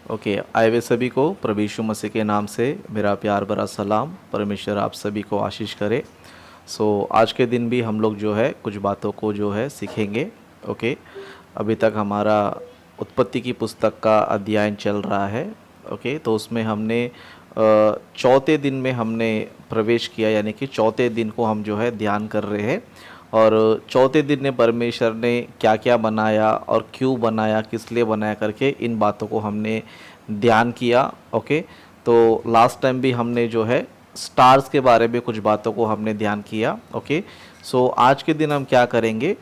Okay, आए हुए सभी को प्रभु यीशु मसीह के नाम से मेरा प्यार भरा सलाम। परमेश्वर आप सभी को आशीष करे। आज के दिन भी हम लोग जो है कुछ बातों को जो है सीखेंगे। ओके, अभी तक हमारा उत्पत्ति की पुस्तक का अध्ययन चल रहा है। ओके, तो उसमें हमने चौथे दिन में हमने प्रवेश किया, यानी कि चौथे दिन को हम जो है ध्यान कर रहे हैं। और चौथे दिन में परमेश्वर ने क्या क्या बनाया और क्यों बनाया, किस लिए बनाया करके इन बातों को हमने ध्यान किया। ओके, तो लास्ट टाइम भी हमने जो है स्टार्स के बारे में कुछ बातों को हमने ध्यान किया। ओके, आज के दिन हम क्या करेंगे,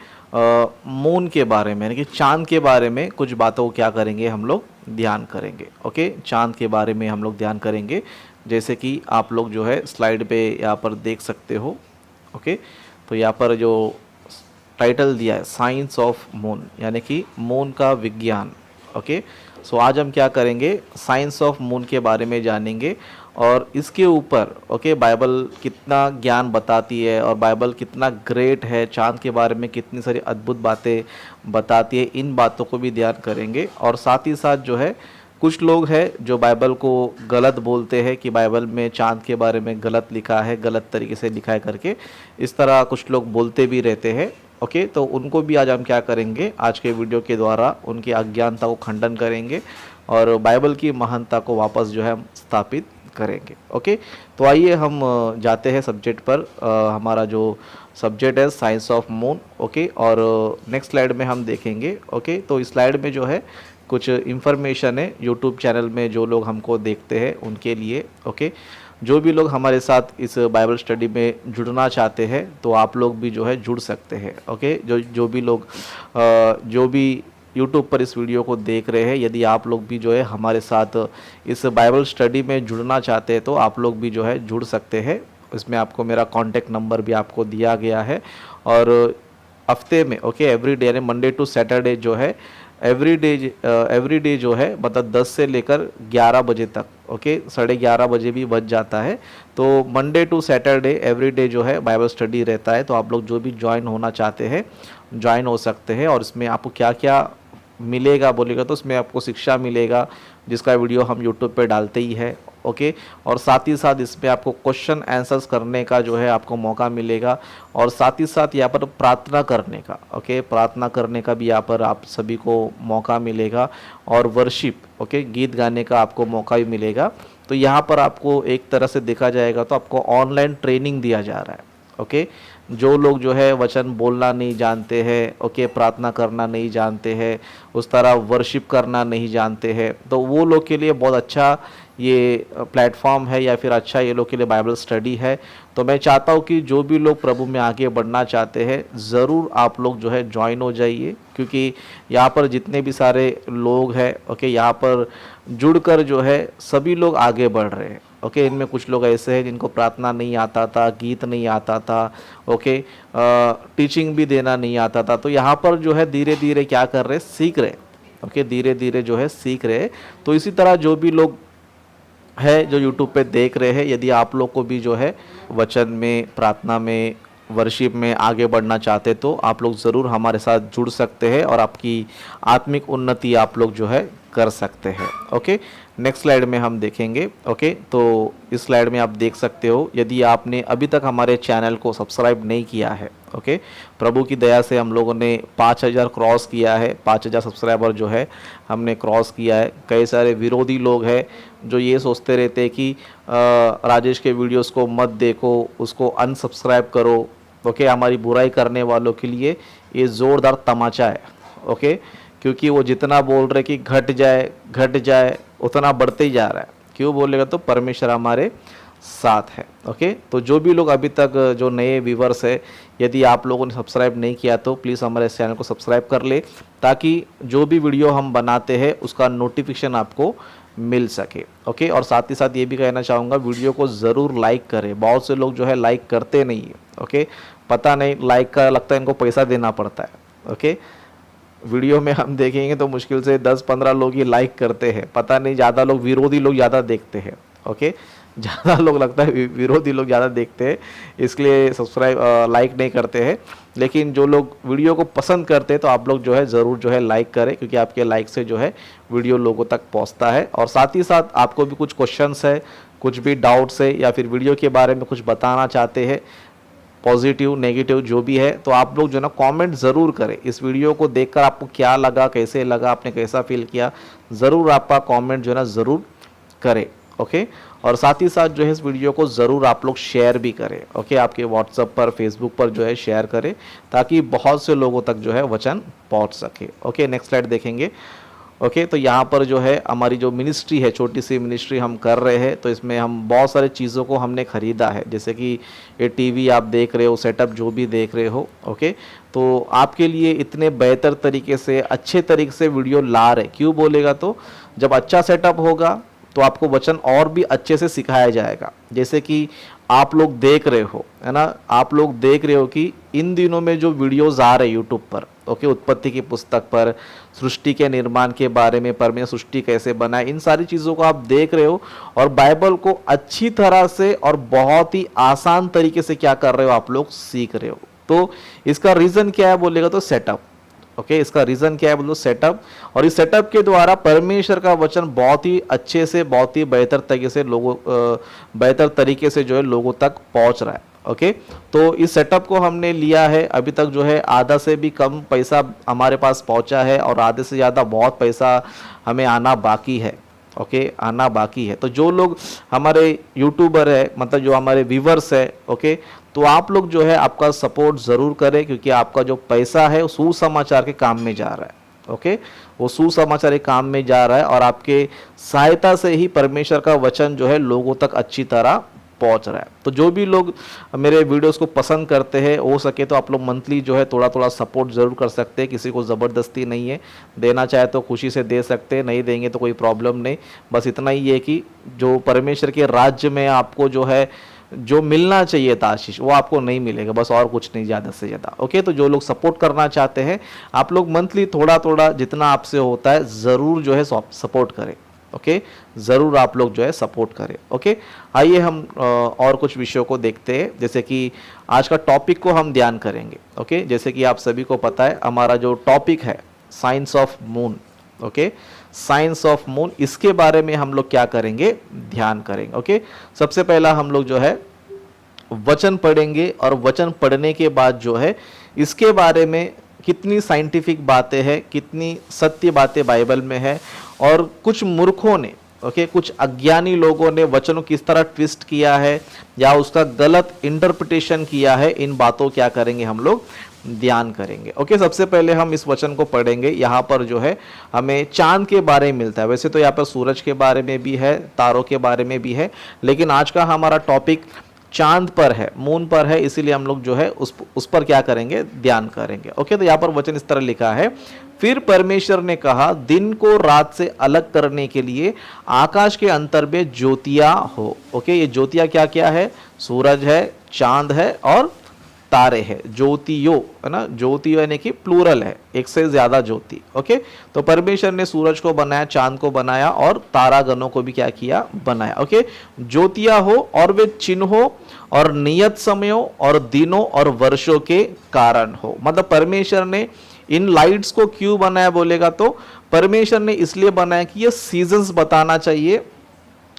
मून के बारे में, यानी कि चांद के बारे में कुछ बातों को क्या करेंगे, हम लोग ध्यान करेंगे। ओके, चांद के बारे में हम लोग ध्यान करेंगे, जैसे कि आप लोग जो है स्लाइड पे यहाँ पर देख सकते हो। ओके, तो यहाँ पर जो टाइटल दिया है साइंस ऑफ मून, यानी कि मून का विज्ञान। ओके, आज हम क्या करेंगे, साइंस ऑफ मून के बारे में जानेंगे और इसके ऊपर बाइबल कितना ज्ञान बताती है और बाइबल कितना ग्रेट है, चांद के बारे में कितनी सारी अद्भुत बातें बताती है, इन बातों को भी ध्यान करेंगे। और साथ ही साथ जो है कुछ लोग हैं जो बाइबल को गलत बोलते हैं कि बाइबल में चांद के बारे में गलत लिखा है, गलत तरीके से लिखा है करके, इस तरह कुछ लोग बोलते भी रहते हैं। ओके, तो उनको भी आज हम क्या करेंगे, आज के वीडियो के द्वारा उनकी अज्ञानता को खंडन करेंगे और बाइबल की महानता को वापस जो है हम स्थापित करेंगे। ओके, तो आइए हम जाते हैं सब्जेक्ट पर। हमारा जो सब्जेक्ट है साइंस ऑफ मून। ओके, और नेक्स्ट स्लाइड में हम देखेंगे। ओके, तो इस स्लाइड में जो है कुछ इन्फॉर्मेशन है यूट्यूब चैनल में जो लोग हमको देखते हैं उनके लिए। ओके, जो भी लोग हमारे साथ इस बाइबल स्टडी में जुड़ना चाहते हैं तो आप लोग भी जो है जुड़ सकते हैं। ओके, जो भी लोग जो भी यूट्यूब पर इस वीडियो को देख रहे हैं, यदि आप लोग भी जो है हमारे साथ इस बाइबल स्टडी में जुड़ना चाहते हैं तो आप लोग भी जो है जुड़ सकते हैं। इसमें आपको मेरा कॉन्टैक्ट नंबर भी आपको दिया गया है। और हफ्ते में एवरी डे, यानी मंडे टू सैटरडे जो है एवरी डे जो है मतलब 10 से लेकर 11 बजे तक, 11:30 बजे भी बच जाता है। तो Monday to Saturday every day जो है बाइबल स्टडी रहता है। तो आप लोग जो भी ज्वाइन होना चाहते हैं ज्वाइन हो सकते हैं। और इसमें आपको क्या क्या मिलेगा बोलेगा तो इसमें आपको शिक्षा मिलेगा, जिसका वीडियो हम यूट्यूब पे डालते ही है। ओके, और साथ ही साथ इसमें आपको क्वेश्चन आंसर्स करने का जो है आपको मौका मिलेगा और साथ ही साथ यहाँ पर प्रार्थना करने का, प्रार्थना करने का भी यहाँ पर आप सभी को मौका मिलेगा और वर्शिप, गीत गाने का आपको मौका भी मिलेगा। तो यहाँ पर आपको एक तरह से देखा जाएगा तो आपको ऑनलाइन ट्रेनिंग दिया जा रहा है। ओके, जो लोग जो है वचन बोलना नहीं जानते हैं, प्रार्थना करना नहीं जानते हैं, उस तरह वर्शिप करना नहीं जानते हैं, तो वो लोग के लिए बहुत अच्छा ये प्लेटफॉर्म है या फिर अच्छा ये लोग के लिए बाइबल स्टडी है। तो मैं चाहता हूँ कि जो भी लोग प्रभु में आगे बढ़ना चाहते हैं ज़रूर आप लोग जो है ज्वाइन हो जाइए, क्योंकि यहाँ पर जितने भी सारे लोग हैं यहाँ पर जुड़कर जो है सभी लोग आगे बढ़ रहे हैं। इनमें कुछ लोग ऐसे हैं जिनको प्रार्थना नहीं आता था, गीत नहीं आता था, टीचिंग भी देना नहीं आता था। तो यहाँ पर जो है धीरे धीरे क्या कर रहे, सीख रहे। धीरे धीरे जो है सीख रहे। तो इसी तरह जो भी लोग है जो यूट्यूब पे देख रहे हैं, यदि आप लोग को भी जो है वचन में, प्रार्थना में, वर्शिप में आगे बढ़ना चाहते तो आप लोग ज़रूर हमारे साथ जुड़ सकते हैं और आपकी आत्मिक उन्नति आप लोग जो है कर सकते हैं। ओके, नेक्स्ट स्लाइड में हम देखेंगे। ओके, तो इस स्लाइड में आप देख सकते हो, यदि आपने अभी तक हमारे चैनल को सब्सक्राइब नहीं किया है, प्रभु की दया से हम लोगों ने 5000 क्रॉस किया है, 5000 सब्सक्राइबर जो है हमने क्रॉस किया है। कई सारे विरोधी लोग हैं जो ये सोचते रहते हैं कि राजेश के वीडियोस को मत देखो, उसको अनसब्सक्राइब करो। हमारी बुराई करने वालों के लिए ये ज़ोरदार तमाचा है। क्योंकि वो जितना बोल रहे कि घट जाए उतना बढ़ते ही जा रहा है। क्यों बोलेगा तो परमेश्वर हमारे साथ है। तो जो भी लोग अभी तक जो नए व्यूवर्स है, यदि आप लोगों ने सब्सक्राइब नहीं किया तो प्लीज़ हमारे इस चैनल को सब्सक्राइब कर ले, ताकि जो भी वीडियो हम बनाते हैं उसका नोटिफिकेशन आपको मिल सके। और साथ ही साथ ये भी कहना चाहूँगा, वीडियो को ज़रूर लाइक करें। बहुत से लोग जो है लाइक करते नहीं है। पता नहीं, लाइक का लगता है इनको पैसा देना पड़ता है। वीडियो में हम देखेंगे तो मुश्किल से 10-15 लोग ही लाइक करते हैं, पता नहीं ज़्यादा लोग, विरोधी लोग ज़्यादा देखते हैं। ज़्यादा लोग लगता है विरोधी लोग ज़्यादा देखते हैं, इसलिए सब्सक्राइब लाइक नहीं करते हैं। लेकिन जो लोग वीडियो को पसंद करते हैं तो आप लोग जो है ज़रूर जो है लाइक करें, क्योंकि आपके लाइक से जो है वीडियो लोगों तक पहुंचता है। और साथ ही साथ आपको भी कुछ क्वेश्चंस है, कुछ भी डाउट्स है, या फिर वीडियो के बारे में कुछ बताना चाहते हैं, पॉजिटिव नेगेटिव जो भी है, तो आप लोग जो है ना कमेंट ज़रूर करें। इस वीडियो को देखकर आपको क्या लगा, कैसे लगा, आपने कैसा फील किया, ज़रूर आपका कमेंट जो है ना ज़रूर करें। ओके, और साथ ही साथ जो है इस वीडियो को ज़रूर आप लोग शेयर भी करें। ओके, आपके व्हाट्सएप पर, फेसबुक पर जो है शेयर करें, ताकि बहुत से लोगों तक जो है वचन पहुंच सके। ओके, नेक्स्ट स्लाइड देखेंगे। ओके, तो यहाँ पर जो है हमारी जो मिनिस्ट्री है, छोटी सी मिनिस्ट्री हम कर रहे हैं, तो इसमें हम बहुत सारे चीज़ों को हमने ख़रीदा है। जैसे कि ये टीवी आप देख रहे हो, सेटअप जो भी देख रहे हो। ओके, तो आपके लिए इतने बेहतर तरीके से, अच्छे तरीके से वीडियो ला रहे। क्यों बोलेगा, तो जब अच्छा सेटअप होगा तो आपको वचन और भी अच्छे से सिखाया जाएगा। जैसे कि आप लोग देख रहे हो, है ना, आप लोग देख रहे हो कि इन दिनों में जो वीडियोज़ आ रहे हैं यूट्यूब पर, ओके, उत्पत्ति की पुस्तक पर, सृष्टि के निर्माण के बारे में, परमेश्वर सृष्टि कैसे बनाए, इन सारी चीज़ों को आप देख रहे हो और बाइबल को अच्छी तरह से और बहुत ही आसान तरीके से क्या कर रहे हो, आप लोग सीख रहे हो। तो इसका रीज़न क्या है बोलेगा, तो सेटअप। ओके, इसका रीज़न क्या है बोलो, सेटअप। और इस सेटअप के द्वारा परमेश्वर का वचन बहुत ही अच्छे से, बहुत ही बेहतर तरीके से बेहतर तरीके से जो है लोगों तक पहुंच रहा है। ओके, तो इस सेटअप को हमने लिया है, अभी तक जो है आधा से भी कम पैसा हमारे पास पहुंचा है, और आधे से ज़्यादा बहुत पैसा हमें आना बाकी है। ओके, आना बाकी है। तो जो लोग हमारे यूट्यूबर है, मतलब जो हमारे व्यूवर्स है, ओके, तो आप लोग जो है आपका सपोर्ट ज़रूर करें, क्योंकि आपका जो पैसा है वो सुसमाचार के काम में जा रहा है। ओके, वो सुसमाचार के काम में जा रहा है, और आपके सहायता से ही परमेश्वर का वचन जो है लोगों तक अच्छी तरह पहुंच रहा है। तो जो भी लोग मेरे वीडियोस को पसंद करते हैं, हो सके तो आप लोग मंथली जो है थोड़ा थोड़ा सपोर्ट ज़रूर कर सकते हैं। किसी को ज़बरदस्ती नहीं है, देना चाहे तो खुशी से दे सकते हैं, नहीं देंगे तो कोई प्रॉब्लम नहीं। बस इतना ही है कि जो परमेश्वर के राज्य में आपको जो है जो मिलना चाहिए था आशीष, वो आपको नहीं मिलेगा, बस, और कुछ नहीं, ज़्यादा से ज़्यादा। ओके, तो जो लोग सपोर्ट करना चाहते हैं, आप लोग मंथली थोड़ा थोड़ा जितना आपसे होता है ज़रूर जो है सपोर्ट करें। ओके, ज़रूर आप लोग जो है सपोर्ट करें। ओके, आइए हम और कुछ विषयों को देखते हैं। जैसे कि आज का टॉपिक को हम ध्यान करेंगे। ओके, जैसे कि आप सभी को पता है हमारा जो टॉपिक है science of moon. Okay, science of moon, इसके बारे में हम लोग क्या करेंगे, ध्यान करेंगे। ओके, सबसे पहला हम लोग जो है वचन पढ़ेंगे, और वचन पढ़ने के बाद जो है इसके बारे में कितनी साइंटिफिक बातें हैं, कितनी सत्य बातें बाइबल में है, और कुछ मूर्खों ने, ओके, कुछ अज्ञानी लोगों ने वचनों किस तरह ट्विस्ट किया है या उसका गलत इंटरप्रिटेशन किया है, इन बातों क्या करेंगे हम लोग, ध्यान करेंगे। ओके, सबसे पहले हम इस वचन को पढ़ेंगे। यहाँ पर जो है हमें चांद के बारे में मिलता है। वैसे तो यहाँ पर सूरज के बारे में भी है, तारों के बारे में भी है, लेकिन आज का हमारा टॉपिक चांद पर है, मून पर है, इसीलिए हम लोग जो है उस पर क्या करेंगे, ध्यान करेंगे। ओके, तो यहाँ पर वचन इस तरह लिखा है, फिर परमेश्वर ने कहा, दिन को रात से अलग करने के लिए आकाश के अंतर में ज्योतियां हो। ओके, ये ज्योतियां क्या क्या है, सूरज है, चांद है और तारे है। ज्योतियो, है ना, ज्योतियो यानी कि प्लूरल है, एक से ज्यादा ज्योति। ओके, तो परमेश्वर ने सूरज को बनाया, चांद को बनाया और तारागणों को भी क्या किया, बनाया। ओके, ज्योतियां हो और वे चिन्हों और नियत समयों और दिनों और वर्षों के कारण हो। मतलब परमेश्वर ने इन लाइट्स को क्यों बनाया बोलेगा, तो परमेश्वर ने इसलिए बनाया कि ये सीजन्स बताना चाहिए,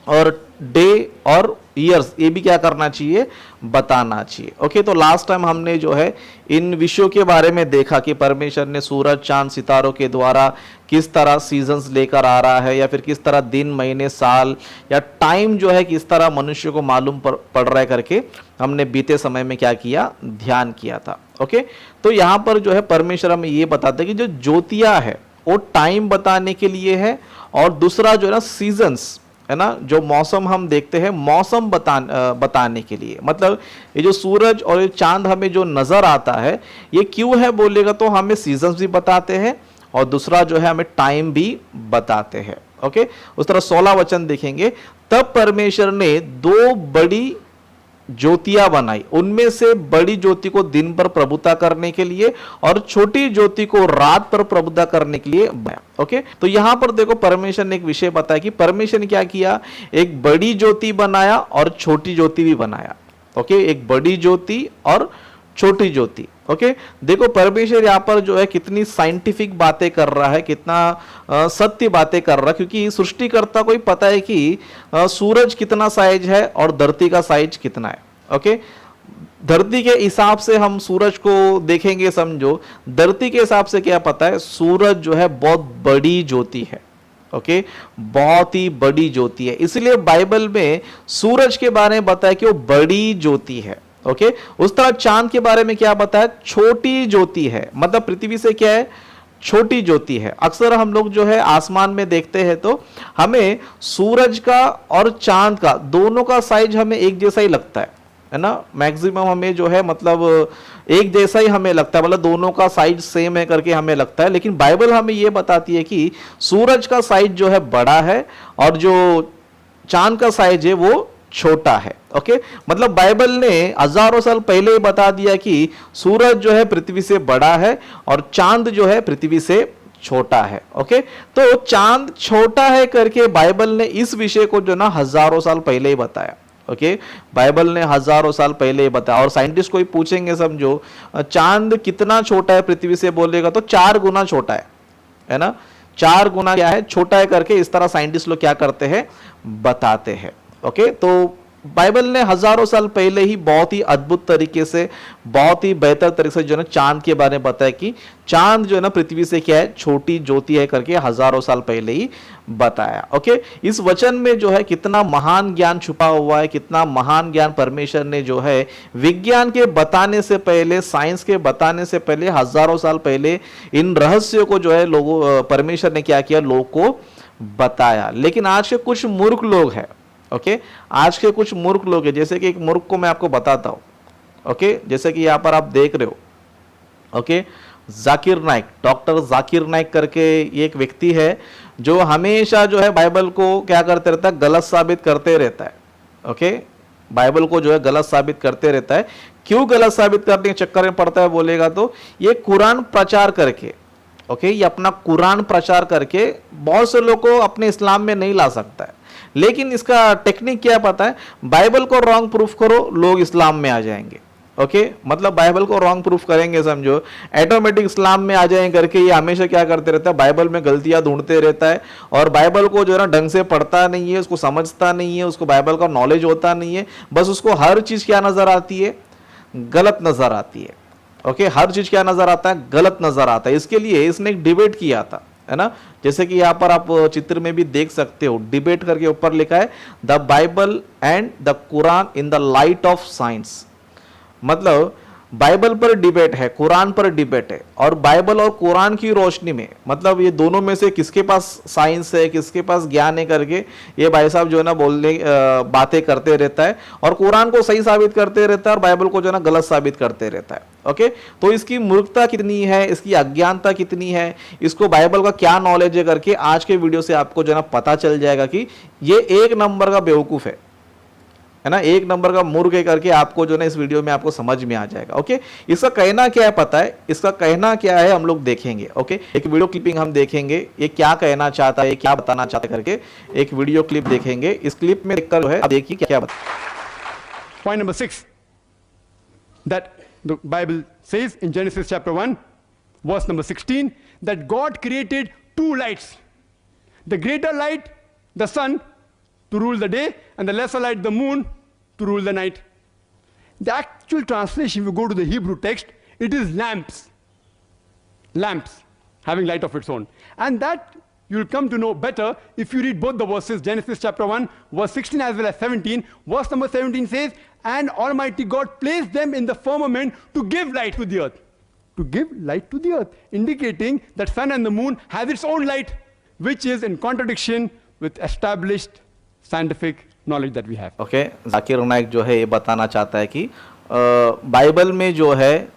और डे और ईयर्स ये भी क्या करना चाहिए, बताना चाहिए। ओके, तो लास्ट टाइम हमने जो है इन विषयों के बारे में देखा कि परमेश्वर ने सूरज, चांद, सितारों के द्वारा किस तरह सीजन्स लेकर आ रहा है, या फिर किस तरह दिन, महीने, साल या टाइम जो है किस तरह मनुष्य को मालूम पड़ रहा है करके हमने बीते समय में क्या किया, ध्यान किया था। ओके, तो यहाँ पर जो है परमेश्वर हमें ये बताते हैं कि जो ज्योतियाँ है वो टाइम बताने के लिए है, और दूसरा जो है ना सीजन्स, है ना, जो मौसम हम देखते हैं, मौसम बताने के लिए। मतलब ये जो सूरज और ये चांद हमें जो नजर आता है, ये क्यों है बोलेगा, तो हमें सीजन्स भी बताते हैं, और दूसरा जो है हमें टाइम भी बताते हैं। ओके, उस तरह 16 वचन देखेंगे, तब परमेश्वर ने दो बड़ी ज्योतियां बनाई, उनमें से बड़ी ज्योति को दिन पर प्रभुता करने के लिए और छोटी ज्योति को रात पर प्रभुता करने के लिए बनाया। ओके, तो यहां पर देखो परमेश्वर ने एक विषय बताया कि परमेश्वर ने क्या किया, एक बड़ी ज्योति बनाया और छोटी ज्योति भी बनाया। ओके, एक बड़ी ज्योति और छोटी ज्योति। ओके, देखो परमेश्वर यहाँ पर जो है कितनी साइंटिफिक बातें कर रहा है, कितना सत्य बातें कर रहा है, क्योंकि सृष्टिकर्ता को ही पता है कि सूरज कितना साइज है और धरती का साइज कितना है। ओके, धरती के हिसाब से हम सूरज को देखेंगे, समझो धरती के हिसाब से क्या पता है, सूरज जो है बहुत बड़ी ज्योति है। ओके, बहुत ही बड़ी ज्योति है, इसलिए बाइबल में सूरज के बारे में बताया कि वो बड़ी ज्योति है। ओके, उस तरह चांद के बारे में क्या बताया, छोटी ज्योति है, मतलब पृथ्वी से क्या है, छोटी ज्योति है। अक्सर हम लोग जो है आसमान में देखते हैं तो हमें सूरज का और चांद का दोनों का साइज हमें एक जैसा ही लगता है ना, मैक्सिमम हमें जो है मतलब एक जैसा ही हमें लगता है, मतलब दोनों का साइज सेम है करके हमें लगता है। लेकिन बाइबल हमें यह बताती है कि सूरज का साइज जो है बड़ा है और जो चांद का साइज है वो छोटा है। ओके, मतलब बाइबल ने हजारों साल पहले ही बता दिया कि सूरज जो है पृथ्वी से बड़ा है और चांद जो है पृथ्वी से छोटा है। ओके, तो चांद छोटा है करके बाइबल ने इस विषय को जो ना हजारों साल पहले ही बताया। ओके, बाइबल ने हजारों साल पहले ही बताया। और साइंटिस्ट कोई पूछेंगे, समझो चांद कितना छोटा है पृथ्वी से, बोलेगा तो 4 गुना छोटा है ना, 4 गुना क्या है, छोटा है करके इस तरह साइंटिस्ट लोग क्या करते हैं, बताते हैं। ओके, तो बाइबल ने हजारों साल पहले ही बहुत ही अद्भुत तरीके से, बहुत ही बेहतर तरीके से जो है चांद के बारे में बताया कि चांद जो है ना पृथ्वी से क्या है, छोटी ज्योति है करके हजारों साल पहले ही बताया। ओके, इस वचन में जो है कितना महान ज्ञान छुपा हुआ है, कितना महान ज्ञान परमेश्वर ने जो है विज्ञान के बताने से पहले, साइंस के बताने से पहले, हजारों साल पहले इन रहस्यों को जो है लोगों परमेश्वर ने क्या किया, लोगों को बताया। लेकिन आज के कुछ मूर्ख लोग हैं, ओके, आज के कुछ मूर्ख लोग हैं, जैसे कि एक मूर्ख को मैं आपको बताता हूं। ओके, जैसे कि यहां पर आप देख रहे हो, ओके, जाकिर नाइक, डॉक्टर जाकिर नाइक करके ये एक व्यक्ति है जो हमेशा जो है बाइबल को क्या करते रहता है, गलत साबित करते रहता है। ओके, बाइबल को जो है गलत साबित करते रहता है। क्यों गलत साबित करने के चक्कर में पड़ता है बोलेगा तो, ये कुरान प्रचार करके, ओके, ये अपना कुरान प्रचार करके बहुत से लोग को अपने इस्लाम में नहीं ला सकता है। लेकिन इसका टेक्निक क्या पता है, बाइबल को रॉन्ग प्रूफ करो, लोग इस्लाम में आ जाएंगे। ओके, मतलब बाइबल को रॉन्ग प्रूफ करेंगे, समझो ऑटोमेटिक इस्लाम में आ जाएंगे करके ये हमेशा क्या करते रहता है, बाइबल में गलतियां ढूंढते रहता है और बाइबल को जो है ना ढंग से पढ़ता नहीं है, उसको समझता नहीं है, उसको बाइबल का नॉलेज होता नहीं है, बस उसको हर चीज क्या नजर आती है, गलत नजर आती है। ओके, हर चीज क्या नजर आता है, गलत नजर आता है। इसके लिए इसने एक डिबेट किया था, है ना, जैसे कि यहां पर आप चित्र में भी देख सकते हो, डिबेट करके ऊपर लिखा है the Bible and the Quran in the light of science. मतलब बाइबल पर डिबेट है, कुरान पर डिबेट है, और बाइबल और कुरान की रोशनी में, मतलब ये दोनों में से किसके पास साइंस है, किसके पास ज्ञान है करके ये भाई साहब जो है ना बोलने बातें करते रहता है और कुरान को सही साबित करते रहता है और बाइबल को जो है ना गलत साबित करते रहता है। ओके, तो इसकी मूर्खता कितनी है, इसकी अज्ञानता कितनी है, इसको बाइबल का क्या नॉलेज है करके आज के वीडियो से आपको जो है ना पता चल जाएगा कि ये एक नंबर का बेवकूफ है ना, एक नंबर का मूर्ख है करके आपको जो ना इस वीडियो में आपको समझ में आ जाएगा। ओके, इसका कहना क्या है पता है, इसका कहना क्या है हम लोग देखेंगे। ओके, एक वीडियो क्लिपिंग हम देखेंगे, ये क्या कहना चाहता है, क्या बताना चाहता है करके एक वीडियो क्लिप देखेंगे। इस क्लिप में देखकर जो है देखिए क्या बता। Point number 6, that the Bible says in Genesis chapter 1 verse number 16 that God created 2 lights, the greater light the sun to rule the day and the lesser light the moon to rule the night. The actual translation, if you go to the Hebrew text, it is lamps, having light of its own. And that you'll come to know better if you read both the verses, Genesis chapter 1 verse 16 as well as 17. Verse number 17 says, and Almighty God placed them in the firmament to give light to the earth. To give light to the earth, indicating that sun and the moon have its own light, which is in contradiction with established scientific knowledge that we have. Okay, Zakir Naik जो है ये बताना चाहता है कि Bible में जो है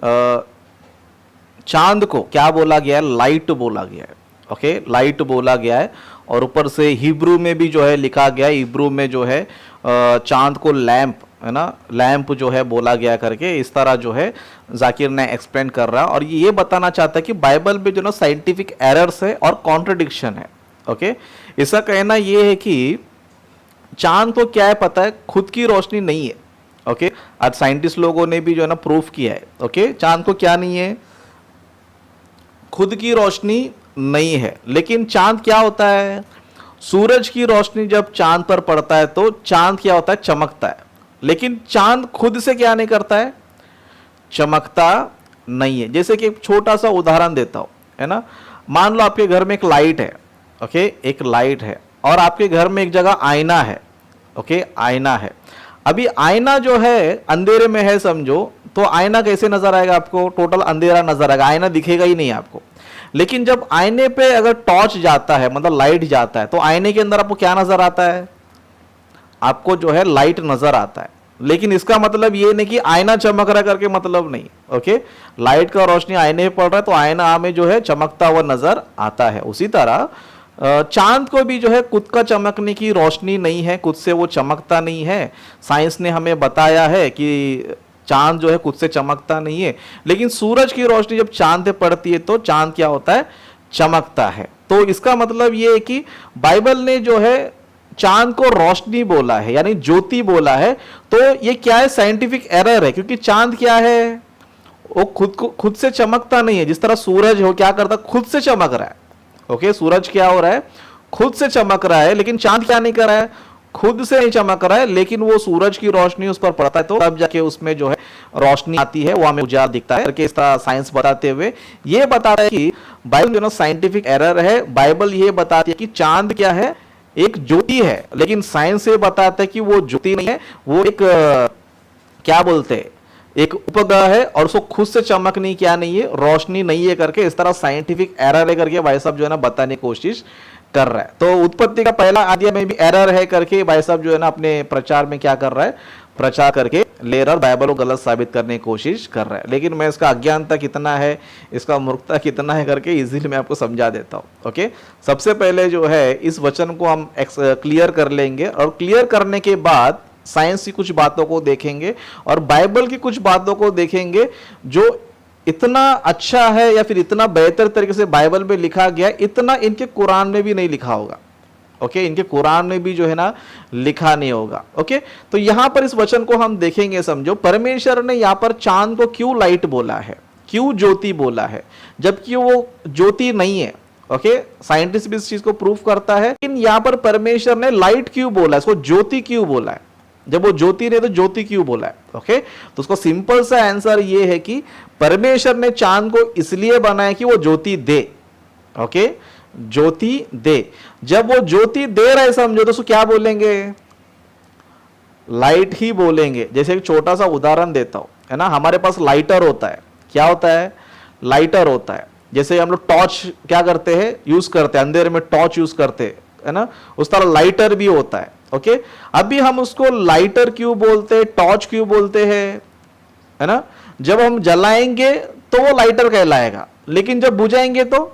चांद को क्या बोला गया है, लाइट बोला गया है। ओके, लाइट बोला गया है और ऊपर से हिब्रू में भी जो है लिखा गया है, हिब्रू में जो है चांद को लैंप है ना, लैंप जो है बोला गया करके, इस तरह जो है जाकिर ने एक्सप्लेन कर रहा है। और ये बताना चाहता है कि बाइबल में जो ना साइंटिफिक एरर्स है और कॉन्ट्रडिक्शन है। ओके, इसका कहना ये है कि चांद को क्या है पता है, खुद की रोशनी नहीं है। ओके, आज साइंटिस्ट लोगों ने भी जो है ना प्रूफ किया है। ओके, चांद को क्या नहीं है, खुद की रोशनी नहीं है। लेकिन चांद क्या होता है, सूरज की रोशनी जब चांद पर पड़ता है तो चांद क्या होता है, चमकता है। लेकिन चांद खुद से क्या नहीं करता है, चमकता नहीं है। जैसे कि एक छोटा सा उदाहरण देता हूं, है ना, मान लो आपके घर में एक लाइट है। ओके, एक लाइट है और आपके घर में एक जगह आईना है। ओके, आईना है। अभी आईना जो है अंधेरे में है समझो, तो आईना कैसे नजर आएगा आपको, टोटल अंधेरा नजर आएगा, आईना दिखेगा ही नहीं आपको। लेकिन जब आईने पे अगर टॉर्च जाता है, मतलब लाइट जाता है, तो आईने के अंदर आपको क्या नजर आता है, आपको जो है लाइट नजर आता है। लेकिन इसका मतलब ये नहीं कि आईना चमक रहा करके मतलब नहीं। ओके, लाइट का रोशनी आईने पे पड़ रहा है तो आईना हमें जो है चमकता हुआ नजर आता है। उसी तरह चांद को भी जो है खुद का चमकने की रोशनी नहीं है, खुद से वो चमकता नहीं है। साइंस ने हमें बताया है कि चांद जो है खुद से चमकता नहीं है। लेकिन सूरज की रोशनी जब चांद पे पड़ती है तो चांद क्या होता है, चमकता है। तो इसका मतलब ये है कि बाइबल ने जो है चांद को रोशनी बोला है, यानी ज्योति बोला है। तो ये क्या है, साइंटिफिक एरर है, क्योंकि चांद क्या है, वो खुद से चमकता नहीं है। जिस तरह सूरज हो क्या करता, खुद से चमक रहा है। ओके, सूरज क्या हो रहा है, खुद से चमक रहा है। लेकिन चांद क्या नहीं कर रहा है, खुद से नहीं चमक रहा है, लेकिन वो सूरज की रोशनी उस पर पड़ता है तो तब जाके उसमें जो है रोशनी आती है, वो हमें उजाला दिखता है करके। इस तरह साइंस बताते हुए ये बताता है कि बाइबल जो ना साइंटिफिक एरर है। बाइबल ये बताती है कि चांद क्या है, एक ज्योति है। लेकिन साइंस ये बताता है कि वो ज्योति नहीं है, वो एक क्या बोलते हैं, एक उपग्रह है और उसको खुद से चमकनी क्या नहीं है, रोशनी नहीं है करके। इस तरह साइंटिफिक एरर है करके भाई साहब जो है ना बताने की कोशिश कर रहा है। तो उत्पत्ति का पहला अध्याय में भी एरर है करके भाई साहब जो है ना अपने प्रचार में क्या कर रहा है, प्रचार करके ले रहा है, बाइबल को गलत साबित करने की कोशिश कर रहा है। लेकिन मैं इसका अज्ञानता कितना है, इसका मूर्खता कितना है करके इजीली मैं आपको समझा देता हूं। ओके, सबसे पहले जो है इस वचन को हम क्लियर कर लेंगे और क्लियर करने के बाद साइंस की कुछ बातों को देखेंगे और बाइबल की कुछ बातों को देखेंगे जो इतना अच्छा है या फिर इतना बेहतर तरीके से बाइबल में लिखा गया, इतना इनके कुरान में भी नहीं लिखा होगा। ओके, इनके कुरान में भी जो है ना लिखा नहीं होगा। ओके, तो यहां पर इस वचन को हम देखेंगे, समझो परमेश्वर ने यहां पर चांद को क्यों लाइट बोला है, क्यों ज्योति बोला है, जबकि वो ज्योति नहीं है। ओके, साइंटिस्ट भी इस चीज को प्रूफ करता है। लेकिन यहां पर परमेश्वर ने लाइट क्यों बोला है, इसको ज्योति क्यों बोला है, जब वो ज्योति ने तो ज्योति क्यों बोला है। ओके, तो उसका सिंपल सा आंसर ये है कि परमेश्वर ने चांद को इसलिए बनाया कि वो ज्योति दे। ओके, ज्योति दे। जब वो ज्योति दे रहे समझो तो उसको क्या बोलेंगे, लाइट ही बोलेंगे। जैसे एक छोटा सा उदाहरण देता हूं, है ना, हमारे पास लाइटर होता है। क्या होता है, लाइटर होता है। जैसे हम लोग टॉर्च क्या करते हैं, यूज करते हैं, अंधेरे में टॉर्च यूज करते हैं, है ना, उस तरह लाइटर भी होता है। ओके, अभी हम उसको लाइटर क्यों बोलते हैं, टॉर्च क्यों बोलते हैं, है ना, जब हम जलाएंगे तो वो लाइटर कहलाएगा, लेकिन जब बुझाएंगे तो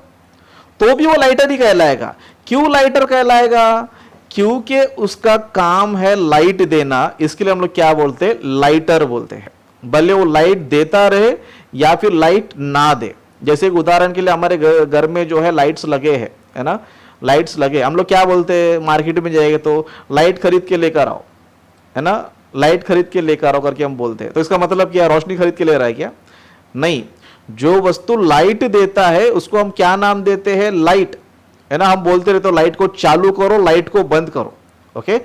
भी वो लाइटर ही कहलाएगा। क्यों लाइटर कहलाएगा, क्योंकि उसका काम है लाइट देना, इसके लिए हम लोग क्या बोलते हैं, लाइटर बोलते हैं। भले वो लाइट देता रहे या फिर लाइट ना दे। जैसे एक उदाहरण के लिए हमारे घर में जो है लाइट्स लगे हैं, है ना, लाइट्स लगे, हम लोग क्या बोलते हैं, मार्केट में जाएंगे तो लाइट खरीद के लेकर आओ, है ना, लाइट खरीद के लेकर आओ करके हम बोलते हैं। तो इसका मतलब क्या, रोशनी खरीद के ले रहा है क्या, नहीं। जो वस्तु लाइट देता है उसको हम क्या नाम देते हैं, लाइट, है ना। हम बोलते रहते तो लाइट को चालू करो, लाइट को बंद करो। ओके,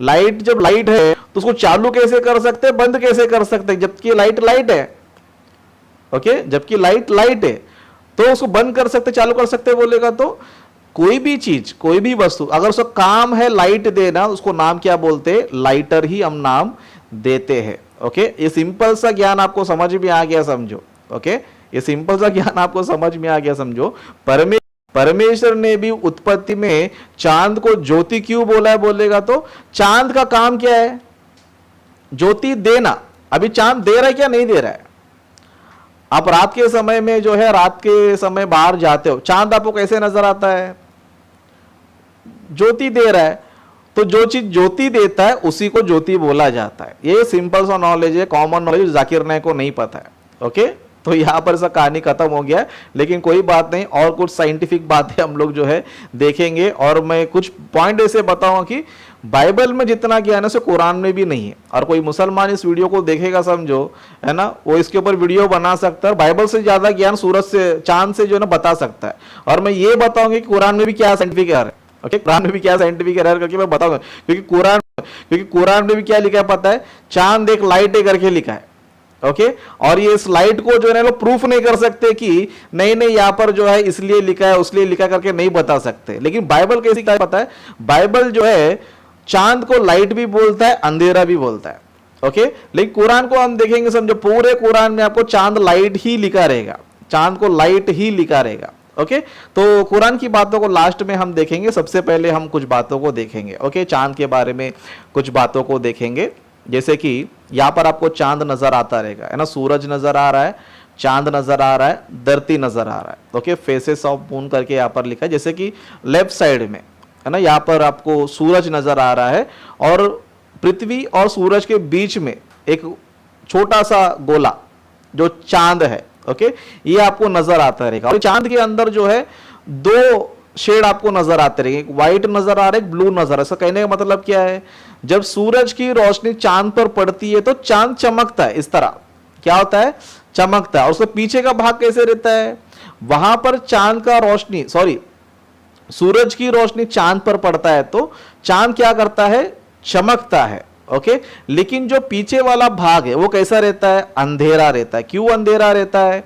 लाइट जब लाइट है तो उसको चालू कैसे कर सकते हैं, बंद कैसे कर सकते हैं, जबकि लाइट लाइट है। ओके, जबकि लाइट लाइट है तो उसको बंद कर सकते, चालू कर सकते बोलेगा तो कोई भी चीज, कोई भी वस्तु अगर उसका काम है लाइट देना, उसको नाम क्या बोलते हैं, लाइटर ही हम नाम देते हैं। ओके, ये सिंपल सा ज्ञान आपको समझ में आ गया समझो। ओके, ये सिंपल सा ज्ञान आपको समझ में आ गया समझो। परमेश्वर ने भी उत्पत्ति में चांद को ज्योति क्यों बोला है बोलेगा तो चांद का काम क्या है, ज्योति देना। अभी चांद दे रहा है क्या, नहीं दे रहा है। आप रात के समय में जो है, रात के समय बाहर जाते हो, चांद आपको कैसे नजर आता है, ज्योति दे रहा है। तो जो चीज ज्योति देता है उसी को ज्योति बोला जाता है। ये सिंपल सा नॉलेज है, कॉमन नॉलेज, जाकिर नायक को नहीं पता है। ओके, तो यहाँ पर ऐसा कहानी खत्म हो गया है, लेकिन कोई बात नहीं, और कुछ साइंटिफिक बातें हम लोग जो है देखेंगे, और मैं कुछ पॉइंट ऐसे बताऊंगा कि बाइबल में जितना ज्ञान है उसे कुरान में भी नहीं है। और कोई मुसलमान इस वीडियो को देखेगा, समझो, है ना, वो इसके ऊपर वीडियो बना सकता है, बाइबल से ज्यादा ज्ञान सूरज से, चांद से जो है ना बता सकता है। और मैं ये बताऊंगी कि कुरान में भी क्या साइंटिफिक एरर है। ओके, कुरान में भी क्या साइंटिफिक एरर करके मैं बताऊंगा, क्योंकि कुरान में भी क्या लिखा है पता है, चांद एक लाइट है करके लिखा है। ओके, और ये इस लाइट को जो है ना लोग प्रूफ नहीं कर सकते कि नहीं नहीं यहाँ पर जो है इसलिए लिखा है उसलिए लिखा करके नहीं बता सकते। लेकिन बाइबल कैसी क्या पता है, बाइबल जो है चांद को लाइट भी बोलता है, अंधेरा भी बोलता है। ओके, लेकिन कुरान को हम देखेंगे, समझो, पूरे कुरान में आपको चांद लाइट ही लिखा रहेगा, चांद को लाइट ही लिखा रहेगा। ओके, तो कुरान की बातों को लास्ट में हम देखेंगे, सबसे पहले हम कुछ बातों को देखेंगे। ओके, चांद के बारे में कुछ बातों को देखेंगे, जैसे कि यहां पर आपको चांद नजर आता रहेगा, है ना, सूरज नजर आ रहा है, चांद नजर आ रहा है, धरती नजर आ रहा है। ओके, फेसेस ऑफ मून करके यहां पर लिखा है, जैसे कि लेफ्ट साइड में, है ना, यहां पर आपको सूरज नजर आ रहा है, और पृथ्वी और सूरज के बीच में एक छोटा सा गोला जो चांद है, ओके, ये आपको नजर आता रहेगा। और चांद के अंदर जो है दो शेड आपको नजर आते रहेंगे, एक व्हाइट नजर आ रहा है, एक ब्लू नजर आ रहा है। ऐसा कहने का मतलब क्या है, जब सूरज की रोशनी चांद पर पड़ती है तो चांद चमकता है, इस तरह क्या होता है, चमकता है। और उसके पीछे का भाग कैसे रहता है, वहां पर चांद का रोशनी, सॉरी, सूरज की रोशनी चांद पर पड़ता है तो चांद क्या करता है, चमकता है। ओके, लेकिन जो पीछे वाला भाग है वो कैसा रहता है, अंधेरा रहता है। क्यों अंधेरा रहता है,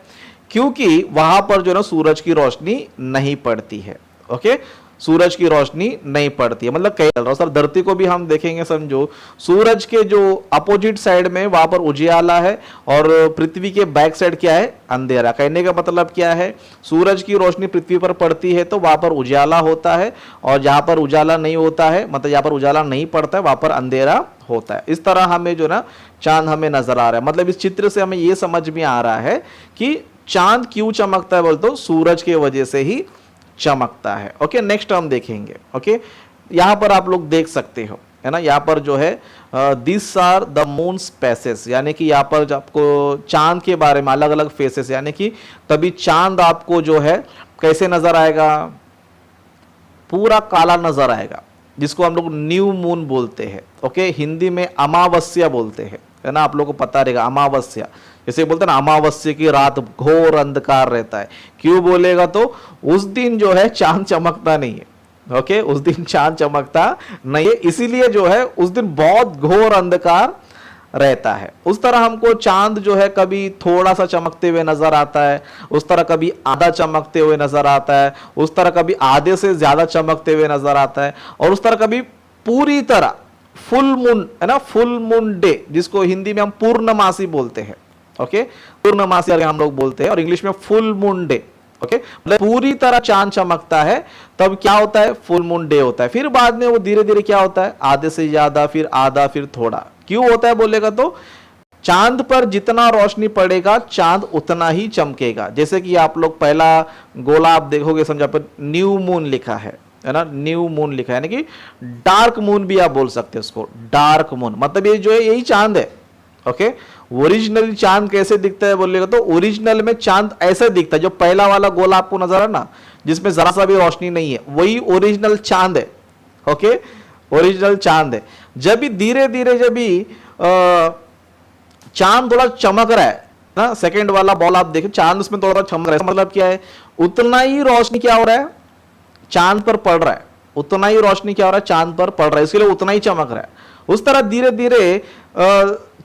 क्योंकि वहां पर जो है ना सूरज की रोशनी नहीं पड़ती है। ओके, सूरज की रोशनी नहीं पड़ती है, मतलब कहीं चल रहा सर, धरती को भी हम देखेंगे, समझो, सूरज के जो अपोजिट साइड में वहां पर उजियाला है, और पृथ्वी के बैक साइड क्या है, अंधेरा। कहने का मतलब क्या है, सूरज की रोशनी पृथ्वी पर पड़ती है तो वहां पर उजाला होता है, और जहां पर उजाला नहीं होता है, मतलब जहां पर उजाला नहीं पड़ता है, वहां पर अंधेरा होता है। इस तरह हमें जो ना चांद हमें नजर आ रहा है, मतलब इस चित्र से हमें यह समझ में आ रहा है कि चांद क्यों चमकता है, बोल तो सूरज के वजह से ही चमकता है। ओके, नेक्स्ट हम देखेंगे। ओके, यहां पर आप लोग देख सकते हो, है ना, यहां पर जो है this are the moon's faces, यानी कि यहां पर आपको चांद के बारे में अलग अलग फेसेस, यानी कि तभी चांद आपको जो है कैसे नजर आएगा, पूरा काला नजर आएगा, जिसको हम लोग न्यू मून बोलते हैं। ओके, हिंदी में अमावस्या बोलते हैं, है ना, आप लोगों को पता रहेगा अमावस्या, जैसे बोलते हैं ना, अमावस्या की रात घोर अंधकार रहता है। क्यों बोलेगा, तो उस दिन जो है चांद चमकता नहीं है। ओके, उस दिन चांद चमकता नहीं है, इसीलिए जो है उस दिन बहुत घोर अंधकार रहता है। उस तरह हमको चांद जो है कभी थोड़ा सा चमकते हुए नजर आता है, उस तरह कभी आधा चमकते हुए नजर आता है, उस तरह कभी आधे से ज्यादा चमकते हुए नजर आता है, और उस तरह कभी पूरी तरह फुल मून, है ना, फुल मून डे, जिसको हिंदी में हम पूर्णमासी बोलते हैं। ओके, पूर्णमासी हम लोग बोलते हैं, और इंग्लिश में फुल मून डे। ओके, मतलब पूरी तरह चांद चमकता है, तब क्या होता है, फुल मून डे होता है। फिर बाद में वो धीरे धीरे क्या होता है, आधे से ज्यादा, फिर आधा, फिर थोड़ा। क्यों होता है बोलेगा, तो चांद पर जितना रोशनी पड़ेगा चांद उतना ही चमकेगा। जैसे कि आप लोग पहला गोला आप देखोगे, समझा पर न्यू मून लिखा है ना, न्यू मून लिखा है, यानी कि डार्क मून भी आप बोल सकते हैं उसको, डार्क मून, मतलब ये जो है यही चांद है। ओके, ओरिजिनल चांद कैसे दिखता है बोलेगा, तो ओरिजिनल में चांद ऐसे दिखता है, जो पहला वाला गोला आपको नजर है ना, जिसमें जरा सा भी रोशनी नहीं है, वही ओरिजिनल चांद है। ओके, ओरिजिनल चांद है। जब भी धीरे धीरे जब भी चांद थोड़ा चमक रहा है ना, सेकंड वाला बॉल आप देखिए, चांद उसमें थोड़ा चमक रहा है, मतलब क्या है, उतना ही रोशनी क्या हो रहा है, चांद पर पड़ रहा है, उतना ही रोशनी क्या हो रहा है, चांद पर पड़ रहा है, इसके लिए उतना ही चमक रहा है। उस तरह धीरे धीरे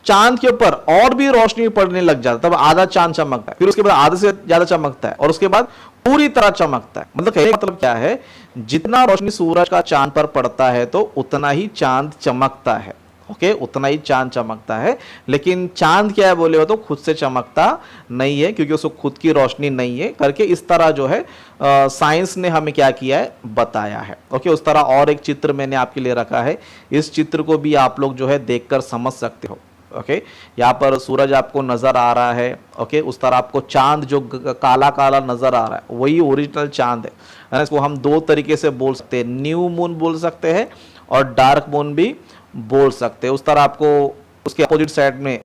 चांद के ऊपर और भी रोशनी पड़ने लग जाता है, तब आधा चांद चमकता है, फिर उसके बाद आधे से ज्यादा चमकता है, और उसके बाद पूरी तरह चमकता है। मतलब कहने का मतलब क्या है, जितना रोशनी सूरज का चांद पर पड़ता है तो उतना ही चांद चमकता है। ओके, उतना ही चांद चमकता है, लेकिन चांद क्या है बोले तो खुद से चमकता नहीं है, क्योंकि उसको खुद की रोशनी नहीं है करके, इस तरह जो है साइंस ने हमें क्या किया है, बताया है। ओके, उस तरह और एक चित्र मैंने आपके लिए रखा है, इस चित्र को भी आप लोग जो है देखकर समझ सकते हो। ओके, यहाँ पर सूरज आपको नजर आ रहा है। ओके, उस तरह आपको चांद जो काला काला नजर आ रहा है वही ओरिजिनल चांद है। इसको हम दो तरीके से बोल सकते हैं, न्यू मून बोल सकते हैं और डार्क मून भी बोल सकते हैं। उस तरह आपको उसके अपोजिट साइड में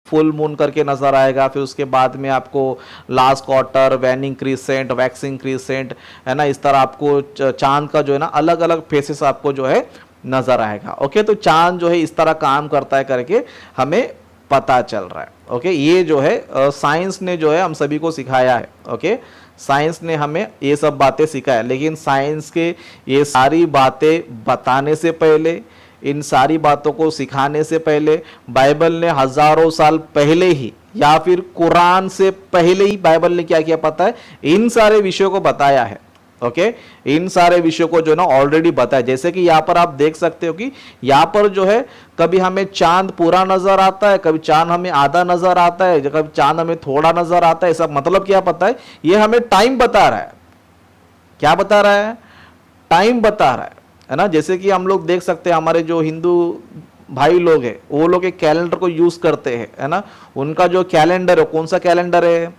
फुल मून करके नजर आएगा, फिर उसके बाद में आपको last quarter, waning crescent, waxing crescent, है ना, इस तरह आपको चांद का जो है ना अलग अलग फेसेस आपको जो है नजर आएगा। ओके, तो चांद जो है इस तरह काम करता है करके हमें पता चल रहा है। ओके, ये जो है साइंस ने जो है हम सभी को सिखाया है। ओके, साइंस ने हमें ये सब बातें सिखाया, लेकिन साइंस के ये सारी बातें बताने से पहले, इन सारी बातों को सिखाने से पहले बाइबल ने हजारों साल पहले ही या फिर कुरान से पहले ही बाइबल ने क्या किया पता है, इन सारे विषयों को बताया है। ओके, इन सारे विषयों को जो ना ऑलरेडी बताया। जैसे कि यहाँ पर आप देख सकते हो कि यहाँ पर जो है कभी हमें चांद पूरा नजर आता है, कभी चांद हमें आधा नजर आता है, कभी चांद हमें थोड़ा नजर आता है। सब मतलब क्या पता है, ये हमें टाइम बता रहा है। क्या बता रहा है? टाइम बता रहा है ना। जैसे कि हम लोग देख सकते हैं हमारे जो हिंदू भाई लोग हैं वो लोग एक कैलेंडर को यूज करते हैं, है ना। उनका जो कैलेंडर है, कौन सा कैलेंडर है?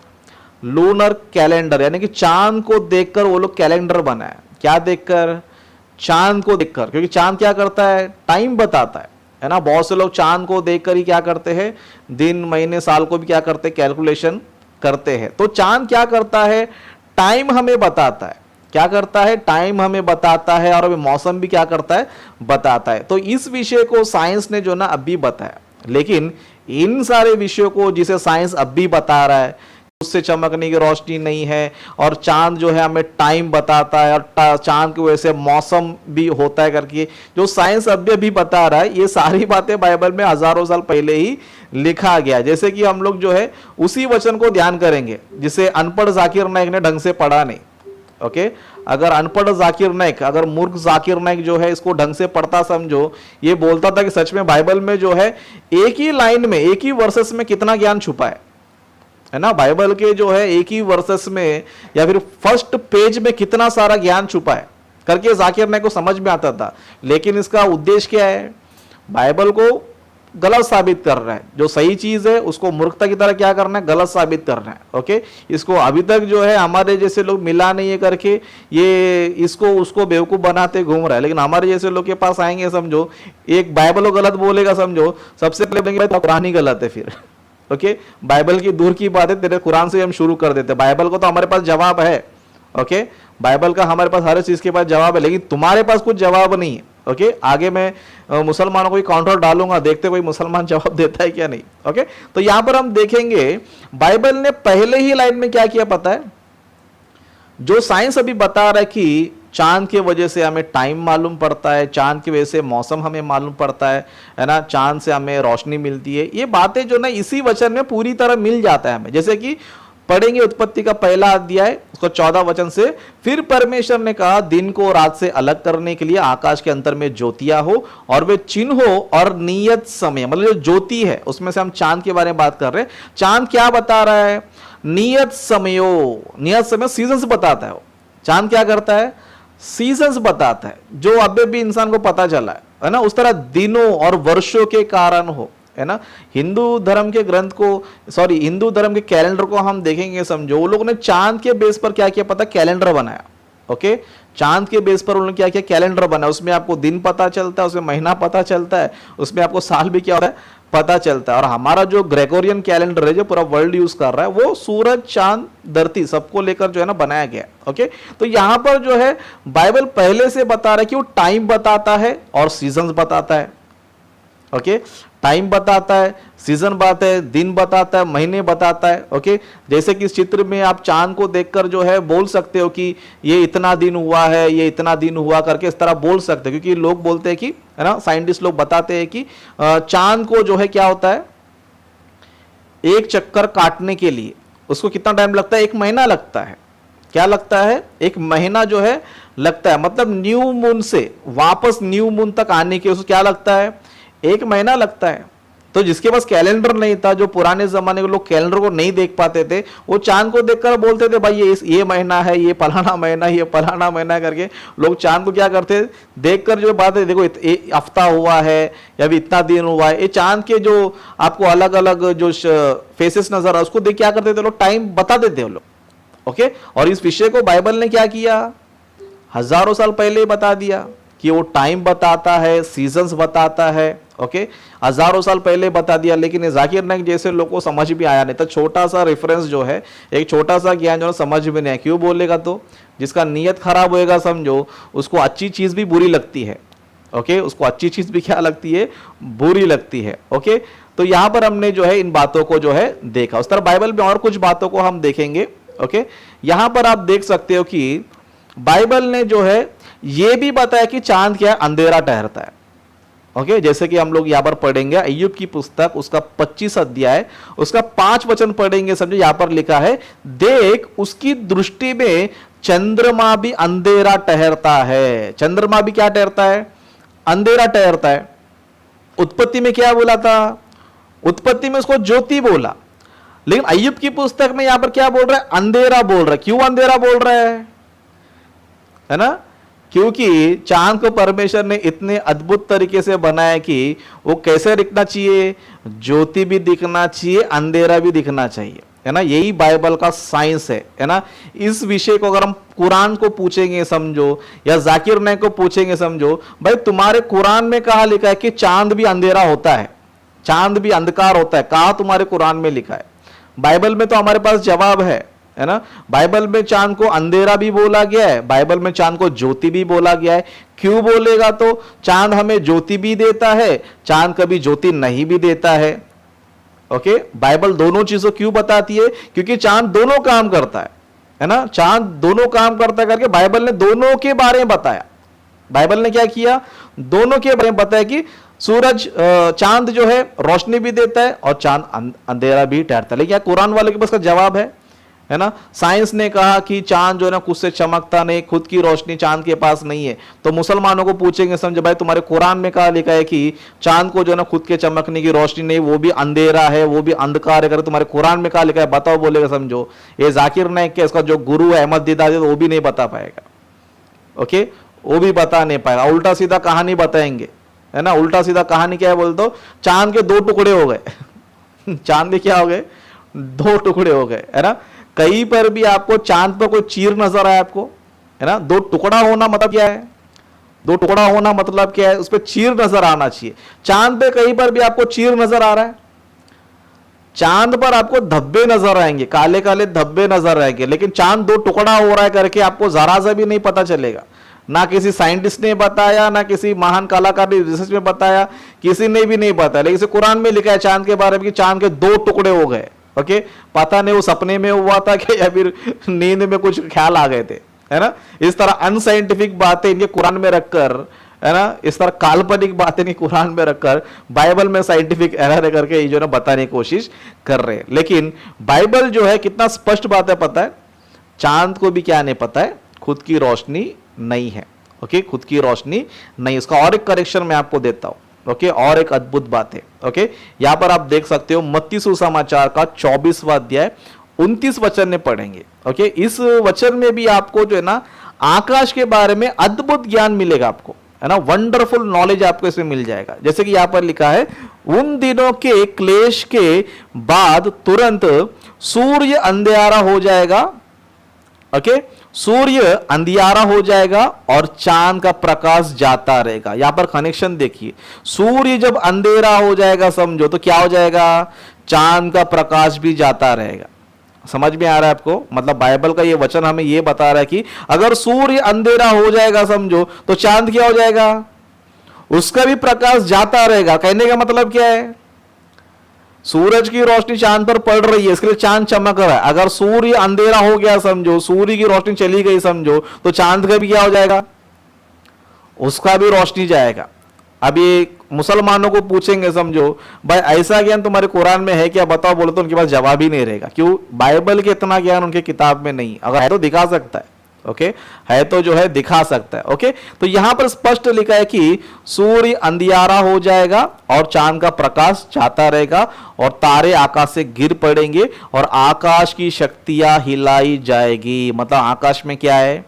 लूनर कैलेंडर, यानी कि चांद को देखकर वो लोग कैलेंडर बनाए। क्या देखकर? चांद को देखकर, क्योंकि चांद क्या करता है? टाइम बताता है ना। बहुत से लोग चांद को देखकर ही क्या करते हैं, दिन महीने साल को भी क्या करते हैं, कैलकुलेशन करते हैं। तो चांद क्या करता है? टाइम हमें बताता है। क्या करता है? टाइम हमें बताता है, और अभी मौसम भी क्या करता है? बताता है। तो इस विषय को साइंस ने जो ना अभी बताया, लेकिन इन सारे विषयों को जिसे साइंस अभी बता रहा है, उससे चमकने की रोशनी नहीं है, और चांद जो है हमें टाइम बताता है, और चांद की वजह से मौसम भी होता है करके जो साइंस अभी बता रहा है, ये सारी बातें बाइबल में हजारों साल पहले ही लिखा गया। जैसे कि हम लोग जो है उसी वचन को ध्यान करेंगे जिसे अनपढ़ जाकिर नाइक ने ढंग से पढ़ा नहीं। ओके, अगर अनपढ़ जाकिर नाइक, अगर मूर्ख जाकिर नाइक जो है इसको ढंग से पढ़ता, समझो, ये बोलता था कि सच में बाइबल में जो है एक ही लाइन में, एक ही वर्सेस में कितना ज्ञान छुपा है ना। बाइबल के जो है एक ही वर्सेस में या फिर फर्स्ट पेज में कितना सारा ज्ञान छुपा है करके जाकिर नाइक को समझ में आता था। लेकिन इसका उद्देश्य क्या है? बाइबल को गलत साबित कर रहा है। जो सही चीज है उसको मूर्खता की तरह क्या करना है? गलत साबित करना है। ओके, इसको अभी तक जो है हमारे जैसे लोग मिला नहीं है करके ये इसको उसको बेवकूफ बनाते घूम रहा है। लेकिन हमारे जैसे लोग के पास आएंगे, समझो, एक बाइबल को गलत बोलेगा, समझो, सबसे पहले बोलेंगे कुरान ही गलत है फिर। ओके, बाइबल की दूर की बात है, तेरे कुरान से हम शुरू कर देते। बाइबल को तो हमारे पास जवाब है। ओके, बाइबल का हमारे पास हर चीज के पास जवाब है, लेकिन तुम्हारे पास कुछ जवाब नहीं है। ओके, आगे मैं मुसलमानों को काउंटर डालूंगा, देखते कोई मुसलमान जवाब देता है क्या नहीं। ओके, तो यहां पर हम देखेंगे बाइबल ने पहले ही लाइन में क्या किया पता है? जो साइंस अभी बता रहा है कि चांद की वजह से हमें टाइम मालूम पड़ता है, चांद की वजह से मौसम हमें मालूम पड़ता है ना, चांद से हमें रोशनी मिलती है, ये बातें जो ना इसी वचन में पूरी तरह मिल जाता है हमें। जैसे कि पढ़ेंगे उत्पत्ति का पहला अध्याय, उसको 14 वचन से, फिर परमेश्वर ने कहा दिन को रात से अलग करने के लिए आकाश के अंतर में ज्योतियां हो, और वे चिन्ह हो और नियत समय, मतलब जो ज्योति है उसमें से हम चांद के बारे में बात कर रहे हैं। चांद क्या बता रहा है? नियत समयो, नियत समय सीजन्स बताता है। चांद क्या करता है? सीजन्स बताता है, जो अभी भी इंसान को पता चला है ना। उस तरह दिनों और वर्षों के कारण हो, है ना। हिंदू धर्म के ग्रंथ को, सॉरी, हिंदू धर्म के कैलेंडर को हम देखेंगे, समझो, वो लोगों ने चांद के बेस पर क्या किया पता? कैलेंडर बनाया। ओके, चांद के बेस पर उन्होंने क्या किया? कैलेंडर बनाया। उसमें आपको दिन पता चलता है, उसमें महीना पता चलता है, उसमें आपको साल भी क्या होता है पता चलता है। और हमारा जो ग्रेगोरियन कैलेंडर है जो पूरा वर्ल्ड यूज कर रहा है, वो सूरज, चांद, धरती सबको लेकर जो है ना बनाया गया। ओके, तो यहां पर जो है बाइबल पहले से बता रहा है कि वो टाइम बताता है और सीजन्स बताता है। ओके, टाइम बताता है, सीजन बताता है, दिन बताता है, महीने बताता है। ओके, जैसे कि इस चित्र में आप चांद को देखकर जो है बोल सकते हो कि ये इतना दिन हुआ है, ये इतना दिन हुआ करके इस तरह बोल सकते हो, क्योंकि लोग बोलते हैं कि, है ना, साइंटिस्ट लोग बताते हैं कि चांद को जो है क्या होता है, एक चक्कर काटने के लिए उसको कितना टाइम लगता है? 1 महीना लगता है। क्या लगता है? 1 महीना जो है लगता है। मतलब न्यू मून से वापस न्यू मून तक आने के उसको क्या लगता है? 1 महीना लगता है। तो जिसके पास कैलेंडर नहीं था, जो पुराने जमाने के लोग कैलेंडर को नहीं देख पाते थे, वो चांद को देखकर बोलते थे भाई ये महीना है, ये फलाना महीना, ये फलाना महीना करके लोग चांद को क्या करते? देखकर जो बात है, देखो हफ्ता हुआ है या भी इतना दिन हुआ है। ये चांद के जो आपको अलग अलग जो फेसेस नजर आ, उसको देख क्या करते थे लोग? टाइम बता देते हैं लोग। ओके, और इस विषय को बाइबल ने क्या किया? हजारों साल पहले बता दिया कि वो टाइम बताता है, सीजन्स बताता है। ओके, हजारों साल पहले बता दिया, लेकिन ये जाकिर नाइक जैसे लोग को समझ भी आया नहीं। तो छोटा सा रेफरेंस जो है, एक छोटा सा ज्ञान जो है समझ में नहीं आया। क्यों बोलेगा? तो जिसका नीयत खराब होएगा समझो, उसको अच्छी चीज भी बुरी लगती है। ओके, उसको अच्छी चीज भी क्या लगती है? बुरी लगती है। ओके, तो यहां पर हमने जो है इन बातों को जो है देखा। उस तरह बाइबल में और कुछ बातों को हम देखेंगे। ओके, यहां पर आप देख सकते हो कि बाइबल ने जो है यह भी बताया कि चांद क्या है? अंधेरा ठहरता है। ओके, जैसे कि हम लोग यहां पर पढ़ेंगे अय्यूब की पुस्तक, उसका 25 अध्याय, उसका 5 वचन पढ़ेंगे। समझो यहां पर लिखा है, देख उसकी दृष्टि में चंद्रमा भी अंधेरा ठहरता है। चंद्रमा भी क्या ठहरता है? अंधेरा ठहरता है। उत्पत्ति में क्या बोला था? उत्पत्ति में उसको ज्योति बोला, लेकिन अय्यूब की पुस्तक में यहां पर क्या बोल रहा है? अंधेरा बोल रहा है। क्यों अंधेरा बोल रहा है ना? क्योंकि चांद को परमेश्वर ने इतने अद्भुत तरीके से बनाया कि वो कैसे दिखना चाहिए? ज्योति भी दिखना चाहिए, अंधेरा भी दिखना चाहिए, है ना? यही बाइबल का साइंस है ना? इस विषय को अगर हम कुरान को पूछेंगे समझो, या जाकिर नाइक को पूछेंगे समझो, भाई तुम्हारे कुरान में कहा लिखा है कि चांद भी अंधेरा होता है, चांद भी अंधकार होता है? कहा तुम्हारे कुरान में लिखा है? बाइबल में तो हमारे पास जवाब है ना? बाइबल में चांद को अंधेरा भी बोला गया है, बाइबल में चांद को ज्योति भी बोला गया है। क्यों बोलेगा? तो चांद हमें ज्योति भी देता है, चांद कभी ज्योति नहीं भी देता है। ओके, बाइबल दोनों चीजों क्यों बताती है? क्योंकि चांद दोनों काम करता है ना? चांद दोनों काम करता है करके बाइबल ने दोनों के बारे में बताया। बाइबल ने क्या किया? दोनों के बारे में बताया कि सूरज, चांद जो है रोशनी भी देता है और चांद अंधेरा भी ठहरता है। लेकिन कुरान वाले के पास का जवाब है ना? साइंस ने कहा कि चांद जो है ना खुद से चमकता नहीं, खुद की रोशनी चांद के पास नहीं है। तो मुसलमानों को पूछेंगे समझो, भाई तुम्हारे कुरान में कहा लिखा है कि चांद को जो है ना खुद के चमकने की रोशनी नहीं, वो भी अंधेरा है, वो भी अंधकार है, करके तुम्हारे कुरान में कहा लिखा है? बताओ, बोलेगा समझो। ये जाकिर नाइक के, इसका जो गुरु है अहमद दीदार, वो भी नहीं बता पाएगा। ओके, वो भी बता नहीं पाएगा, उल्टा सीधा कहानी बताएंगे, है ना? उल्टा सीधा कहानी क्या है बोल दो? चांद के 2 टुकड़े हो गए। चांद के क्या हो गए? 2 टुकड़े हो गए, है ना? कहीं पर भी आपको चांद पर कोई चीर नजर आए आपको, है ना? 2 टुकड़ा होना मतलब क्या है? 2 टुकड़ा होना मतलब क्या है? उस पर चीर नजर आना चाहिए। चांद पे कहीं पर भी आपको चीर नजर आ रहा है? चांद पर आपको धब्बे नजर आएंगे, काले काले धब्बे नजर आएंगे, लेकिन चांद 2 टुकड़ा हो रहा है करके आपको जरा सा भी नहीं पता चलेगा। ना किसी साइंटिस्ट ने बताया, ना किसी महान कलाकार ने रिसर्च में बताया, किसी ने भी नहीं बताया, लेकिन इसे कुरान में लिखा है चांद के बारे में कि चांद के 2 टुकड़े हो गए। ओके, पता नहीं वो सपने में हुआ था कि या फिर नींद में कुछ ख्याल आ गए थे, है ना? इस तरह अनसाइंटिफिक बातें इनके कुरान में रखकर, है ना, इस तरह काल्पनिक बातें नहीं कुरान में रखकर बाइबल में साइंटिफिक एरर करके ये जो ना बताने की कोशिश कर रहे हैं। लेकिन बाइबल जो है कितना स्पष्ट बात है पता है? चांद को भी क्या नहीं पता है? खुद की रोशनी नहीं है। ओके, खुद की रोशनी नहीं। इसका और एक करेक्शन मैं आपको देता हूं। ओके, और एक अद्भुत बात है। ओके, यहां पर आप देख सकते हो मत्ती सुसमाचार का 24वां अध्याय 29 वचन में पढ़ेंगे। ओके, इस वचन में भी आपको जो है ना आकाश के बारे में अद्भुत ज्ञान मिलेगा आपको, है ना? वंडरफुल नॉलेज आपको इसमें मिल जाएगा। जैसे कि यहां पर लिखा है, उन दिनों के क्लेश के बाद तुरंत सूर्य अंधियारा हो जाएगा। ओके, सूर्य अंधियारा हो जाएगा और चांद का प्रकाश जाता रहेगा। यहां पर कनेक्शन देखिए, सूर्य जब अंधेरा हो जाएगा समझो तो क्या हो जाएगा? चांद का प्रकाश भी जाता रहेगा। समझ में आ रहा है आपको? मतलब बाइबल का ये वचन हमें ये बता रहा है कि अगर सूर्य अंधेरा हो जाएगा समझो तो चांद क्या हो जाएगा? उसका भी प्रकाश जाता रहेगा। कहने का मतलब क्या है? सूरज की रोशनी चांद पर पड़ रही है, इसके लिए चांद चमक रहा है। अगर सूर्य अंधेरा हो गया समझो, सूर्य की रोशनी चली गई समझो, तो चांद का भी क्या हो जाएगा? उसका भी रोशनी जाएगा। अब ये मुसलमानों को पूछेंगे समझो, भाई ऐसा ज्ञान तुम्हारे कुरान में है क्या? बताओ, बोले तो उनके पास जवाब ही नहीं रहेगा। क्यों? बाइबल के इतना ज्ञान उनके किताब में नहीं। अगर है तो दिखा सकता है। ओके, है तो जो है दिखा सकता है। ओके, तो यहां पर स्पष्ट लिखा है कि सूर्य अंधियारा हो जाएगा और चांद का प्रकाश जाता रहेगा और तारे आकाश से गिर पड़ेंगे और आकाश की शक्तियां हिलाई जाएगी। मतलब आकाश में क्या है?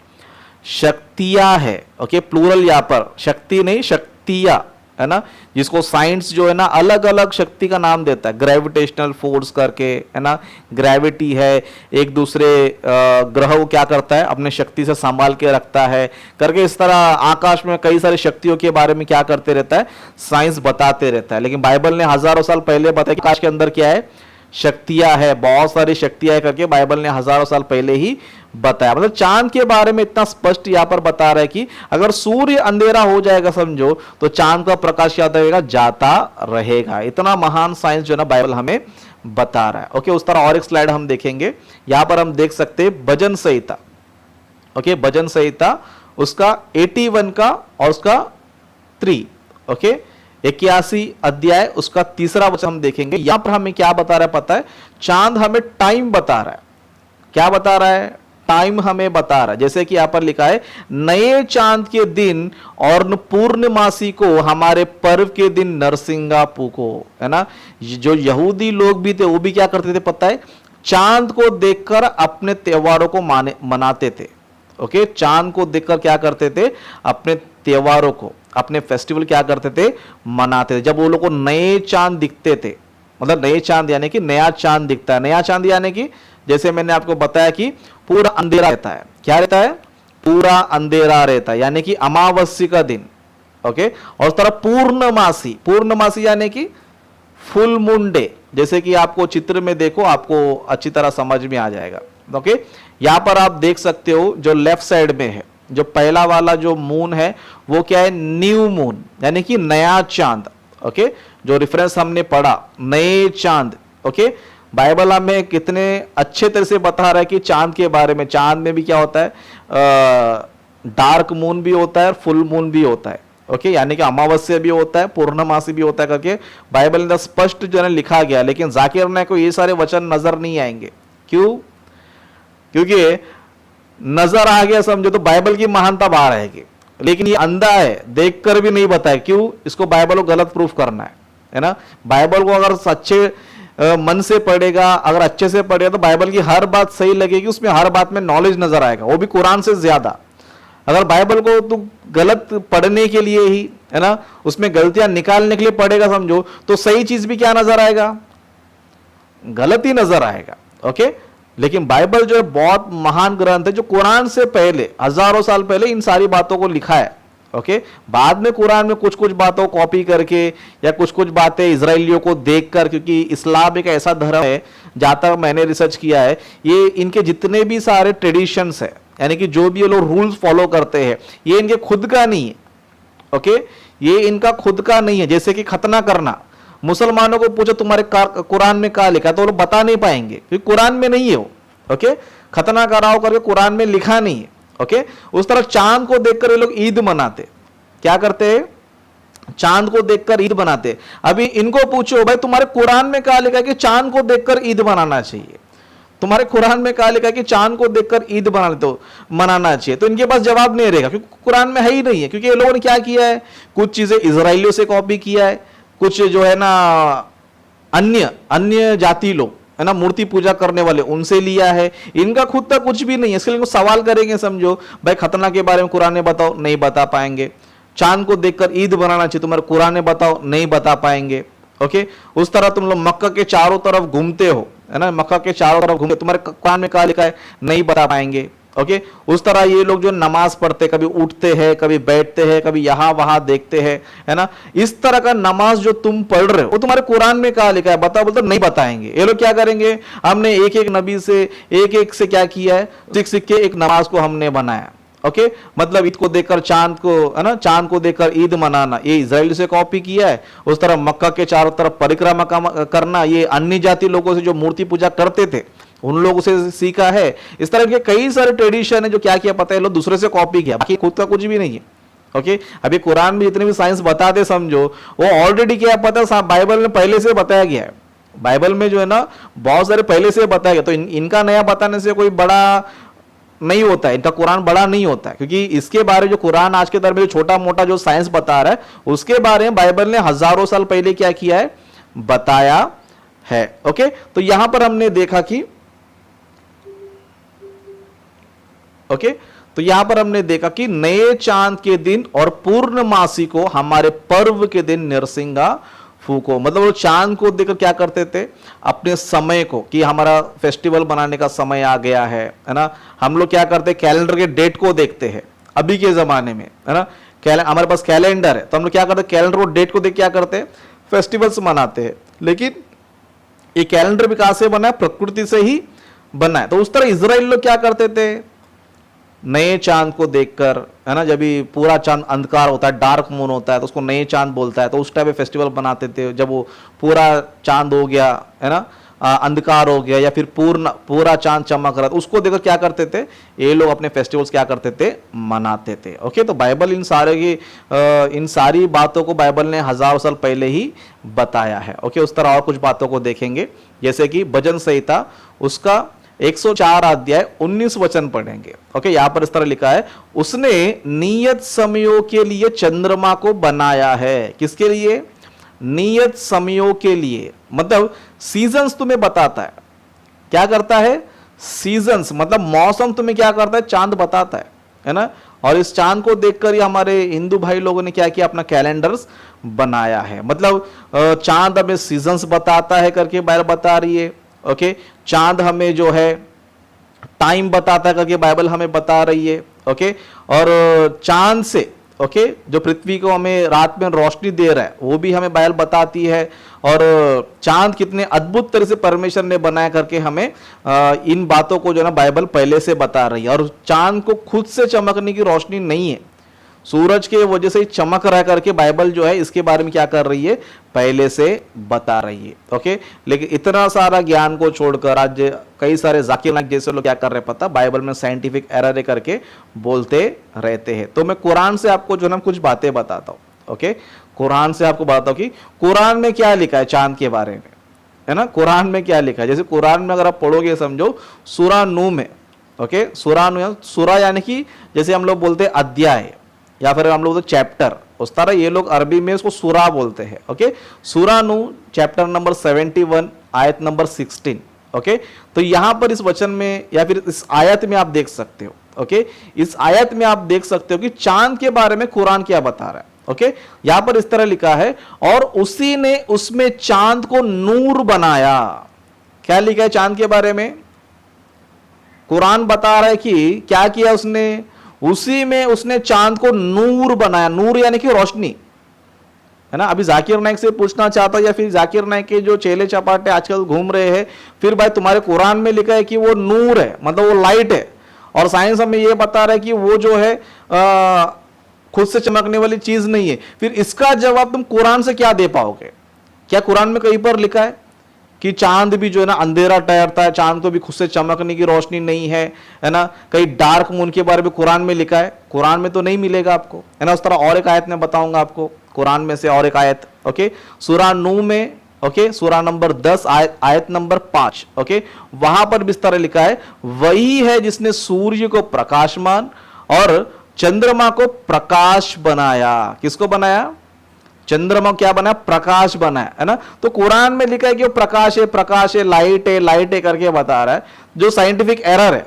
शक्तियां है। ओके, प्लूरल यहां पर, शक्ति नहीं, शक्तियां। है ना, जिसको साइंस जो है ना अलग अलग शक्ति का नाम देता है, ग्रेविटेशनल फोर्स करके, है ना, ग्रेविटी है, एक दूसरे ग्रह को क्या करता है अपने शक्ति से संभाल के रखता है करके, इस तरह आकाश में कई सारी शक्तियों के बारे में क्या करते रहता है, साइंस बताते रहता है। लेकिन बाइबल ने हजारों साल पहले बताया कि आकाश के अंदर क्या है, शक्तियां है, बहुत सारी शक्तियां है करके बाइबल ने हजारों साल पहले ही बताया। मतलब चांद के बारे में इतना स्पष्ट यहां पर बता रहा है कि अगर सूर्य अंधेरा हो जाएगा समझो, तो चांद का प्रकाश क्या रहेगा, जाता रहेगा। इतना महान साइंस जो है ना बाइबल हमें बता रहा है। ओके, उस तरह और एक स्लाइड हम देखेंगे। यहां पर हम देख सकते हैं भजन संहिता। ओके, भजन संहिता उसका 81 का और उसका 3, ओके, 81 अध्याय उसका 3रा वचन हम देखेंगे। यहां पर हमें क्या बता रहा है पता है, चांद हमें टाइम बता रहा है। क्या बता रहा है, टाइम हमें बता रहा है। जैसे कि यहां पर लिखा है, नए चांद के दिन और पूर्णमासी को हमारे पर्व के दिन नरसिंगा पूको, है ना। जो यहूदी लोग भी थे वो भी क्या करते थे पता है, चांद को देखकर अपने त्योहारों को मनाते थे। ओके, चांद को देखकर क्या करते थे, अपने त्योहारों को, अपने फेस्टिवल क्या करते थे, मनाते थे। जब वो लोग को नए चांद दिखते थे, मतलब नए चांद यानी कि नया चांद दिखता है। नया चांद यानी कि जैसे मैंने आपको बताया कि पूरा अंधेरा रहता है। क्या रहता है, पूरा अंधेरा रहता है, यानी कि अमावस्या का दिन। ओके, और उस तरह पूर्णमासी, पूर्णमासी यानी कि फुल मून डे, जैसे कि आपको चित्र में देखो आपको अच्छी तरह समझ में आ जाएगा। ओके, यहां पर आप देख सकते हो जो लेफ्ट साइड में है, जो पहला वाला जो मून है वो क्या है, न्यू मून यानी कि नया चांद। ओके, जो रेफरेंस हमने पढ़ा नए चांद। ओके, बाइबल हमें कितने अच्छे तरह से बता रहा है कि चांद के बारे में। चांद में भी क्या होता है, डार्क मून भी होता है और फुल मून भी होता है। ओके, यानी कि अमावस्या भी होता है, पूर्णमासी भी होता है करके बाइबल में स्पष्ट जो है लिखा गया। लेकिन जाकिर नायक को ये सारे वचन नजर नहीं आएंगे। क्यों, क्योंकि नजर आ गया समझो तो बाइबल की महानता बाहर आएगी, लेकिन ये अंधा है, देखकर भी नहीं बताया। क्यों, इसको बाइबल को गलत प्रूफ करना है ना। बाइबल को अगर सच्चे मन से पढ़ेगा, अगर अच्छे से पढ़ेगा तो बाइबल की हर बात सही लगेगी, उसमें हर बात में नॉलेज नजर आएगा, वो भी कुरान से ज्यादा। अगर बाइबल को तू गलत पढ़ने के लिए ही, है ना, उसमें गलतियां निकालने के लिए पढ़ेगा समझो, तो सही चीज भी क्या नजर आएगा, गलत ही नजर आएगा। ओके, लेकिन बाइबल जो है बहुत महान ग्रंथ है, जो कुरान से पहले हजारों साल पहले इन सारी बातों को लिखा है। ओके, बाद में कुरान में कुछ कुछ बातों को कॉपी करके या कुछ कुछ बातें इजराइलियों को देखकर, क्योंकि इस्लाम एक ऐसा धर्म है, जहां तक मैंने रिसर्च किया है, ये इनके जितने भी सारे ट्रेडिशंस है, यानी कि जो भी ये लोग रूल्स फॉलो करते हैं, ये इनके खुद का नहीं है। ओके, ये इनका खुद का नहीं है। जैसे कि खतना करना, मुसलमानों को पूछो तुम्हारे कुरान में क्या लिखा, तो वो लोग बता नहीं पाएंगे क्योंकि कुरान में नहीं है वो। ओके, खतना कराओ करके कुरान में लिखा नहीं है। ओके, उस तरह चांद को देखकर ये लोग ईद मनाते। क्या करते हैं, चांद को देखकर ईद मनाते। अभी इनको पूछो भाई तुम्हारे कुरान में क्या लिखा है कि चांद को देखकर ईद मनाना चाहिए, तुम्हारे कुरान में क्या लिखा है कि चांद को देखकर ईद मनाना चाहिए, तो इनके पास जवाब नहीं रहेगा क्योंकि कुरान में है ही नहीं है। क्योंकि ये लोगों ने क्या किया है, कुछ चीजें इजराइलियों से कॉपी किया है, कुछ जो है ना अन्य जाति लोग, है ना, मूर्ति पूजा करने वाले, उनसे लिया है। इनका खुद तक कुछ भी नहीं है। इसके लिए सवाल करेंगे समझो, भाई खतना के बारे में कुरान में बताओ, नहीं बता पाएंगे। चांद को देखकर ईद बनाना चाहिए, तुम्हारे कुरान में बताओ, नहीं बता पाएंगे। ओके, उस तरह तुम लोग मक्का के चारों तरफ घूमते हो, है ना, मक्का के चारों तरफ घूमते, तुम्हारे कुरान में क्या लिखा है, नहीं बता पाएंगे। ओके, उस तरह ये लोग जो नमाज पढ़ते, कभी उठते हैं, कभी बैठते हैं, कभी यहां वहां देखते हैं, है ना, इस तरह का नमाज जो तुम पढ़ रहे हो वो तुम्हारे कुरान में क्या लिखा है बताओ, बोलते नहीं बताएंगे। ये लोग क्या करेंगे, हमने एक एक नबी से एक से क्या किया है, सीख सीख के एक नमाज को हमने बनाया। ओके, मतलब ईद को देखकर चांद को, है ना, चांद को देखकर ईद मनाना, ये इजराइल से कॉपी किया है। उस तरह मक्का के चारों तरफ परिक्रमा करना, ये अन्य जाति लोगों से जो मूर्ति पूजा करते थे उन लोगों से सीखा है। इस तरह के कई सारे ट्रेडिशन है जो क्या किया पता है, लोग दूसरे से कॉपी किया, बाकी खुद का कुछ भी नहीं है। ओके, अभी कुरान में जितने भी साइंस बताते समझो, वो ऑलरेडी क्या पता है, बाइबल में पहले से बताया गया है। बाइबल में जो है ना बहुत सारे पहले से बताया गया, तो इनका नया बताने से कोई बड़ा नहीं होता है, इनका कुरान बड़ा नहीं होता है। क्योंकि इसके बारे में जो कुरान आज के दौर में जो छोटा मोटा जो साइंस बता रहा है, उसके बारे में बाइबल ने हजारों साल पहले क्या किया है, बताया है। ओके, तो यहां पर हमने देखा कि ओके, तो यहां पर हमने देखा कि नए चांद के दिन और पूर्णमासी को हमारे पर्व के दिन नरसिंगा फूको, मतलब वो चांद को देखकर क्या करते थे, अपने समय को, कि हमारा फेस्टिवल बनाने का समय आ गया है ना। हम लोग क्या करते हैं, कैलेंडर के डेट को देखते हैं अभी के जमाने में, है ना। हमारे पास कैलेंडर है तो हम लोग क्या करते हैं, कैलेंडर को डेट को देख क्या करते हैं, फेस्टिवल्स मनाते हैं। लेकिन ये कैलेंडर भी कहां से बना है, प्रकृति से ही बना है। तो उस तरह इजराइल लोग क्या करते थे, नए चांद को देखकर, है ना, जब भी पूरा चांद अंधकार होता है, डार्क मून होता है, तो उसको नए चांद बोलता है, तो उस टाइम पे फेस्टिवल बनाते थे। जब वो पूरा चांद हो गया, है ना, अंधकार हो गया या फिर पूरा चांद चमक रहा, तो उसको देखकर क्या करते थे, ये लोग अपने फेस्टिवल्स क्या करते थे, मनाते थे। ओके, तो बाइबल इन सारी बातों को बाइबल ने हजारों साल पहले ही बताया है। ओके, उस तरह और कुछ बातों को देखेंगे, जैसे कि भजन संहिता उसका 104 अध्याय 19 वचन पढ़ेंगे। ओके, यहां पर इस तरह लिखा है, उसने नियत समयों के लिए चंद्रमा को बनाया है। किसके लिए, नियत समयों के लिए, मतलब सीजन्स तुम्हें बताता है। क्या करता है, सीजन्स मतलब मौसम तुम्हें क्या करता है, चांद बताता है ना। और इस चांद को देखकर ही हमारे हिंदू भाई लोगों ने क्या किया, अपना कैलेंडर्स बनाया है। मतलब चांद हमें सीजन्स बताता है करके बाइबल बता रही है। ओके, चांद हमें जो है टाइम बताता है करके बाइबल हमें बता रही है। ओके, और चांद से जो पृथ्वी को हमें रात में रोशनी दे रहा है वो भी हमें बाइबल बताती है। और चांद कितने अद्भुत तरह से परमेश्वर ने बनाया करके हमें इन बातों को जो ना बाइबल पहले से बता रही है। और चांद को खुद से चमकने की रोशनी नहीं है, सूरज के वजह से चमक रहा करके बाइबल जो है इसके बारे में क्या कर रही है, पहले से बता रही है। ओके, लेकिन इतना सारा ज्ञान को छोड़कर आज कई सारे जाकिर नाइक जैसे लोग क्या कर रहे हैं पता, बाइबल में साइंटिफिक एरर करके बोलते रहते हैं। तो मैं कुरान से आपको जो ना कुछ बातें बताता हूँ। ओके, कुरान से आपको बताता हूँ कि कुरान में क्या लिखा है चांद के बारे में, है ना। कुरान में क्या लिखा है, जैसे कुरान में अगर आप पढ़ोगे, समझो सूरा नूह में, ओके, सूरा यानी कि जैसे हम लोग बोलते हैं अध्याय या फिर हम लोग बोलते चैप्टर, उस तरह ये लोग अरबी में इसको सूरा बोलते हैं। ओके, सूरा नूह चैप्टर नंबर 71 आयत नंबर 16। ओके, तो यहां पर इस वचन में या फिर इस आयत में आप देख सकते हो। ओके, इस आयत में आप देख सकते हो कि चांद के बारे में कुरान क्या बता रहा है। ओके, यहां पर इस तरह लिखा है, और उसी ने उसमें चांद को नूर बनाया। क्या लिखा है चांद के बारे में, कुरान बता रहा है कि क्या किया उसने, उसी में उसने चांद को नूर बनाया। नूर यानी कि रोशनी, है ना। अभी जाकिर नाइक से पूछना चाहता या फिर जाकिर नाइक के जो चेले चपाटे आजकल घूम रहे हैं, फिर भाई तुम्हारे कुरान में लिखा है कि वो नूर है, मतलब वो लाइट है, और साइंस हमें ये बता रहा है कि वो जो है खुद से चमकने वाली चीज नहीं है। फिर इसका जवाब तुम कुरान से क्या दे पाओगे। क्या कुरान में कहीं पर लिखा है कि चांद भी जो है ना अंधेरा ठहरता है, चांद को भी खुद से चमकने की रोशनी नहीं है, है ना। कहीं डार्क मून के बारे में कुरान में लिखा है, कुरान में तो नहीं मिलेगा आपको, है ना। उस तरह और एक आयत में बताऊंगा आपको कुरान में से और एक आयत। ओके, सूरा नूह में, ओके, सूरा नंबर 10 आयत नंबर 5। ओके, वहां पर भी इस तरह लिखा है, वही है जिसने सूर्य को प्रकाशमान और चंद्रमा को प्रकाश बनाया। किसको बनाया, चंद्रमा क्या बनाया, प्रकाश बनाया, है ना। तो कुरान में लिखा है कि वो प्रकाश है, लाइट है करके बता रहा है, जो साइंटिफिक एरर है।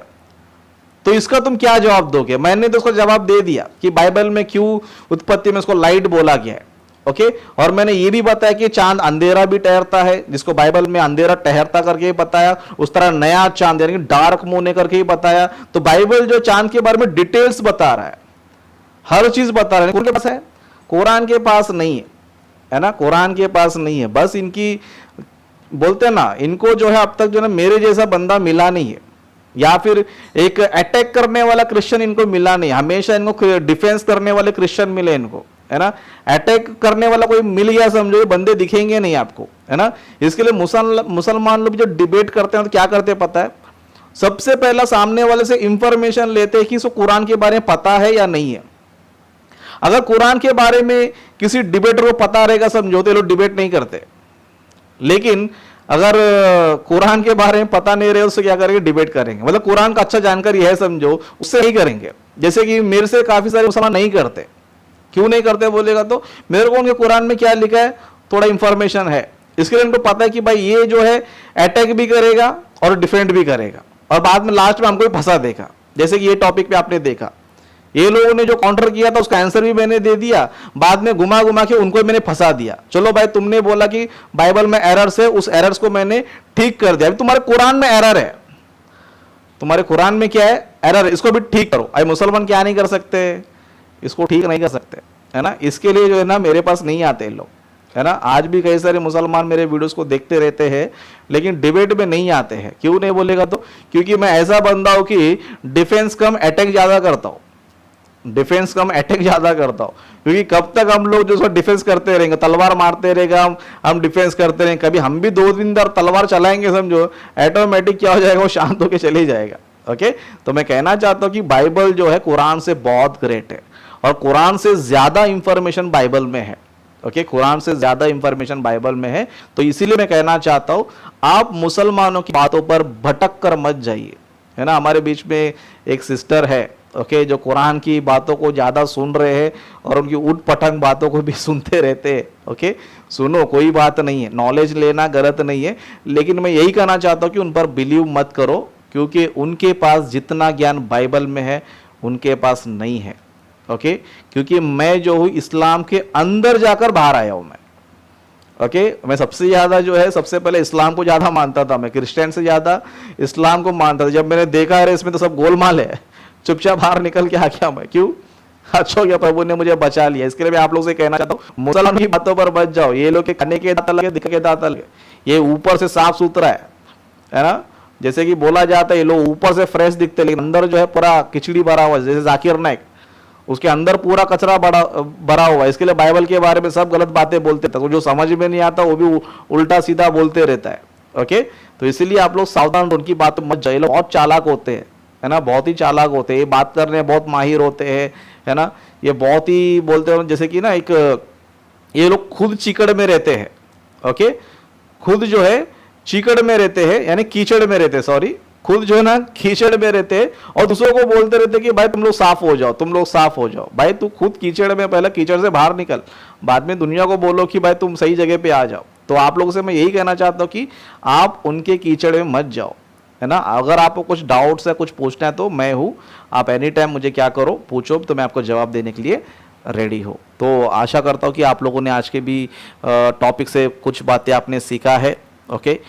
तो इसका तुम क्या जवाब दोगे। मैंने तो उसका जवाब दे दिया कि बाइबल में क्यों उत्पत्ति में उसको लाइट बोला गया है। ओके, और मैंने ये भी बताया कि चांद अंधेरा भी ठहरता है, जिसको बाइबल में अंधेरा ठहरता करके बताया, उस तरह नया चांद यानी डार्क मून करके ही बताया। तो बाइबल जो चांद के बारे में डिटेल्स बता रहा है, हर चीज बता रहा है, उनके पास है, कुरान के पास नहीं है ना। कुरान के पास नहीं है, बस इनकी बोलते हैं ना, इनको जो है अब तक जो है मेरे जैसा बंदा मिला नहीं है, या फिर एक अटैक करने वाला क्रिश्चियन इनको मिला नहीं। हमेशा इनको डिफेंस करने वाले क्रिश्चियन मिले इनको, है ना। अटैक करने वाला कोई मिल गया समझो, ये बंदे दिखेंगे नहीं आपको, है ना। इसके लिए मुसलमान लोग जो डिबेट करते हैं तो क्या करते हैं पता है, सबसे पहला सामने वाले से इंफॉर्मेशन लेते हैं कि इसको कुरान के बारे में पता है या नहीं है। अगर कुरान के बारे में किसी डिबेटर को पता रहेगा समझो, तो लोग डिबेट नहीं करते। लेकिन अगर कुरान के बारे में पता नहीं रहे उससे क्या करेंगे, डिबेट करेंगे। मतलब कुरान का अच्छा जानकारी है समझो, उससे नहीं करेंगे। जैसे कि मेरे से काफी सारे मुसलमान नहीं करते। क्यों नहीं करते बोलेगा तो, मेरे को उनके कुरान में क्या लिखा है थोड़ा इंफॉर्मेशन है, इसके लिए उनको पता है कि भाई ये जो है अटैक भी करेगा और डिफेंड भी करेगा, और बाद में लास्ट में हमको भी फंसा देगा। जैसे कि ये टॉपिक पे आपने देखा, ये लोगों ने जो काउंटर किया था उसका आंसर भी मैंने दे दिया, बाद में घुमा घुमा के उनको मैंने फंसा दिया। चलो भाई तुमने बोला कि बाइबल में एरर्स है, उस एरर्स को मैंने ठीक कर दिया। अभी तुम्हारे कुरान में एरर है, तुम्हारे कुरान में क्या है, एरर है, इसको भी ठीक करो। अभी मुसलमान क्या नहीं कर सकते, इसको ठीक नहीं कर सकते, है ना। इसके लिए जो है ना मेरे पास नहीं आते लोग, है ना। आज भी कई सारे मुसलमान मेरे वीडियोस को देखते रहते हैं लेकिन डिबेट में नहीं आते हैं। क्यों नहीं बोलेगा तो, क्योंकि मैं ऐसा बंदा हूं कि डिफेंस कम अटैक ज्यादा करता हूं, डिफेंस कम अटैक ज्यादा करता हूं। क्योंकि कब तक हम लोग जो डिफेंस करते रहेंगे, तलवार मारते रहेगा, हम डिफेंस करते रहेंगे, कभी हम भी 2 दिन तलवार चलाएंगे समझो, ऑटोमेटिक क्या हो जाएगा, वो शांत होकर चले जाएगा। ओके, तो मैं कहना चाहता हूं कि बाइबल जो है कुरान से बहुत ग्रेट है और कुरान से ज्यादा इंफॉर्मेशन बाइबल में है। ओके, कुरान से ज्यादा इंफॉर्मेशन बाइबल में है। तो इसीलिए मैं कहना चाहता हूं आप मुसलमानों की बातों पर भटक कर मत जाइए, है ना। हमारे बीच में एक सिस्टर है, ओके, जो कुरान की बातों को ज्यादा सुन रहे हैं और उनकी उठ पटंग बातों को भी सुनते रहते हैं। ओके, सुनो, कोई बात नहीं है, नॉलेज लेना गलत नहीं है, लेकिन मैं यही कहना चाहता हूं कि उन पर बिलीव मत करो, क्योंकि उनके पास जितना ज्ञान बाइबल में है उनके पास नहीं है। ओके, क्योंकि मैं जो हूं इस्लाम के अंदर जाकर बाहर आया हूं मैं। ओके, मैं सबसे ज्यादा जो है, सबसे पहले इस्लाम को ज्यादा मानता था, मैं क्रिश्चियन से ज्यादा इस्लाम को मानता था। जब मैंने देखा है इसमें तो सब गोलमाल है, चुपचाप बाहर निकल के आ गया मैं। क्यों? अच्छा हो गया, प्रभु ने मुझे बचा लिया। इसके लिए मैं आप लोग से कहना चाहता हूँ मुसलमान की बातों पर बच जाओ। ये लोग के खाने के दांत अलग है, दिखने के दांत अलग है, ये ऊपर से साफ सुथरा है ना। जैसे कि बोला जाता है ये लोग ऊपर से फ्रेश दिखते लेकिन अंदर जो है पूरा खिचड़ी भरा हुआ है। जैसे जाकिर नाइक, उसके अंदर पूरा कचरा भरा हुआ है। इसके लिए बाइबल के बारे में सब गलत बातें बोलते थे, जो समझ में नहीं आता वो भी उल्टा सीधा बोलते रहता है। ओके, तो इसीलिए आप लोग सावधान, उनकी बात मत जाइए। लोग बहुत चालाक होते हैं, है ना, बहुत ही चालाक होते हैं, ये बात करने बहुत माहिर होते हैं, है ना। ये बहुत ही बोलते हैं, जैसे कि ना एक ये लोग खुद चिकड़ में रहते हैं। ओके, खुद जो है चिकड़ में रहते हैं, यानी कीचड़ में रहते हैं, सॉरी, खुद जो है ना कीचड़ में रहते हैं और दूसरों को बोलते रहते हैं कि भाई तुम लोग साफ हो जाओ, तुम लोग साफ हो जाओ। भाई तू खुद कीचड़ में, पहले कीचड़ से बाहर निकल, बाद में दुनिया को बोलो कि भाई तुम सही जगह पे आ जाओ। तो आप लोगों से मैं यही कहना चाहता हूँ कि आप उनके कीचड़ में मत जाओ, है ना। अगर आपको कुछ डाउट्स है, कुछ पूछना है तो मैं हूँ, आप एनी टाइम मुझे क्या करो, पूछो, तो मैं आपको जवाब देने के लिए रेडी हो। तो आशा करता हूँ कि आप लोगों ने आज के भी टॉपिक से कुछ बातें आपने सीखा है। ओके,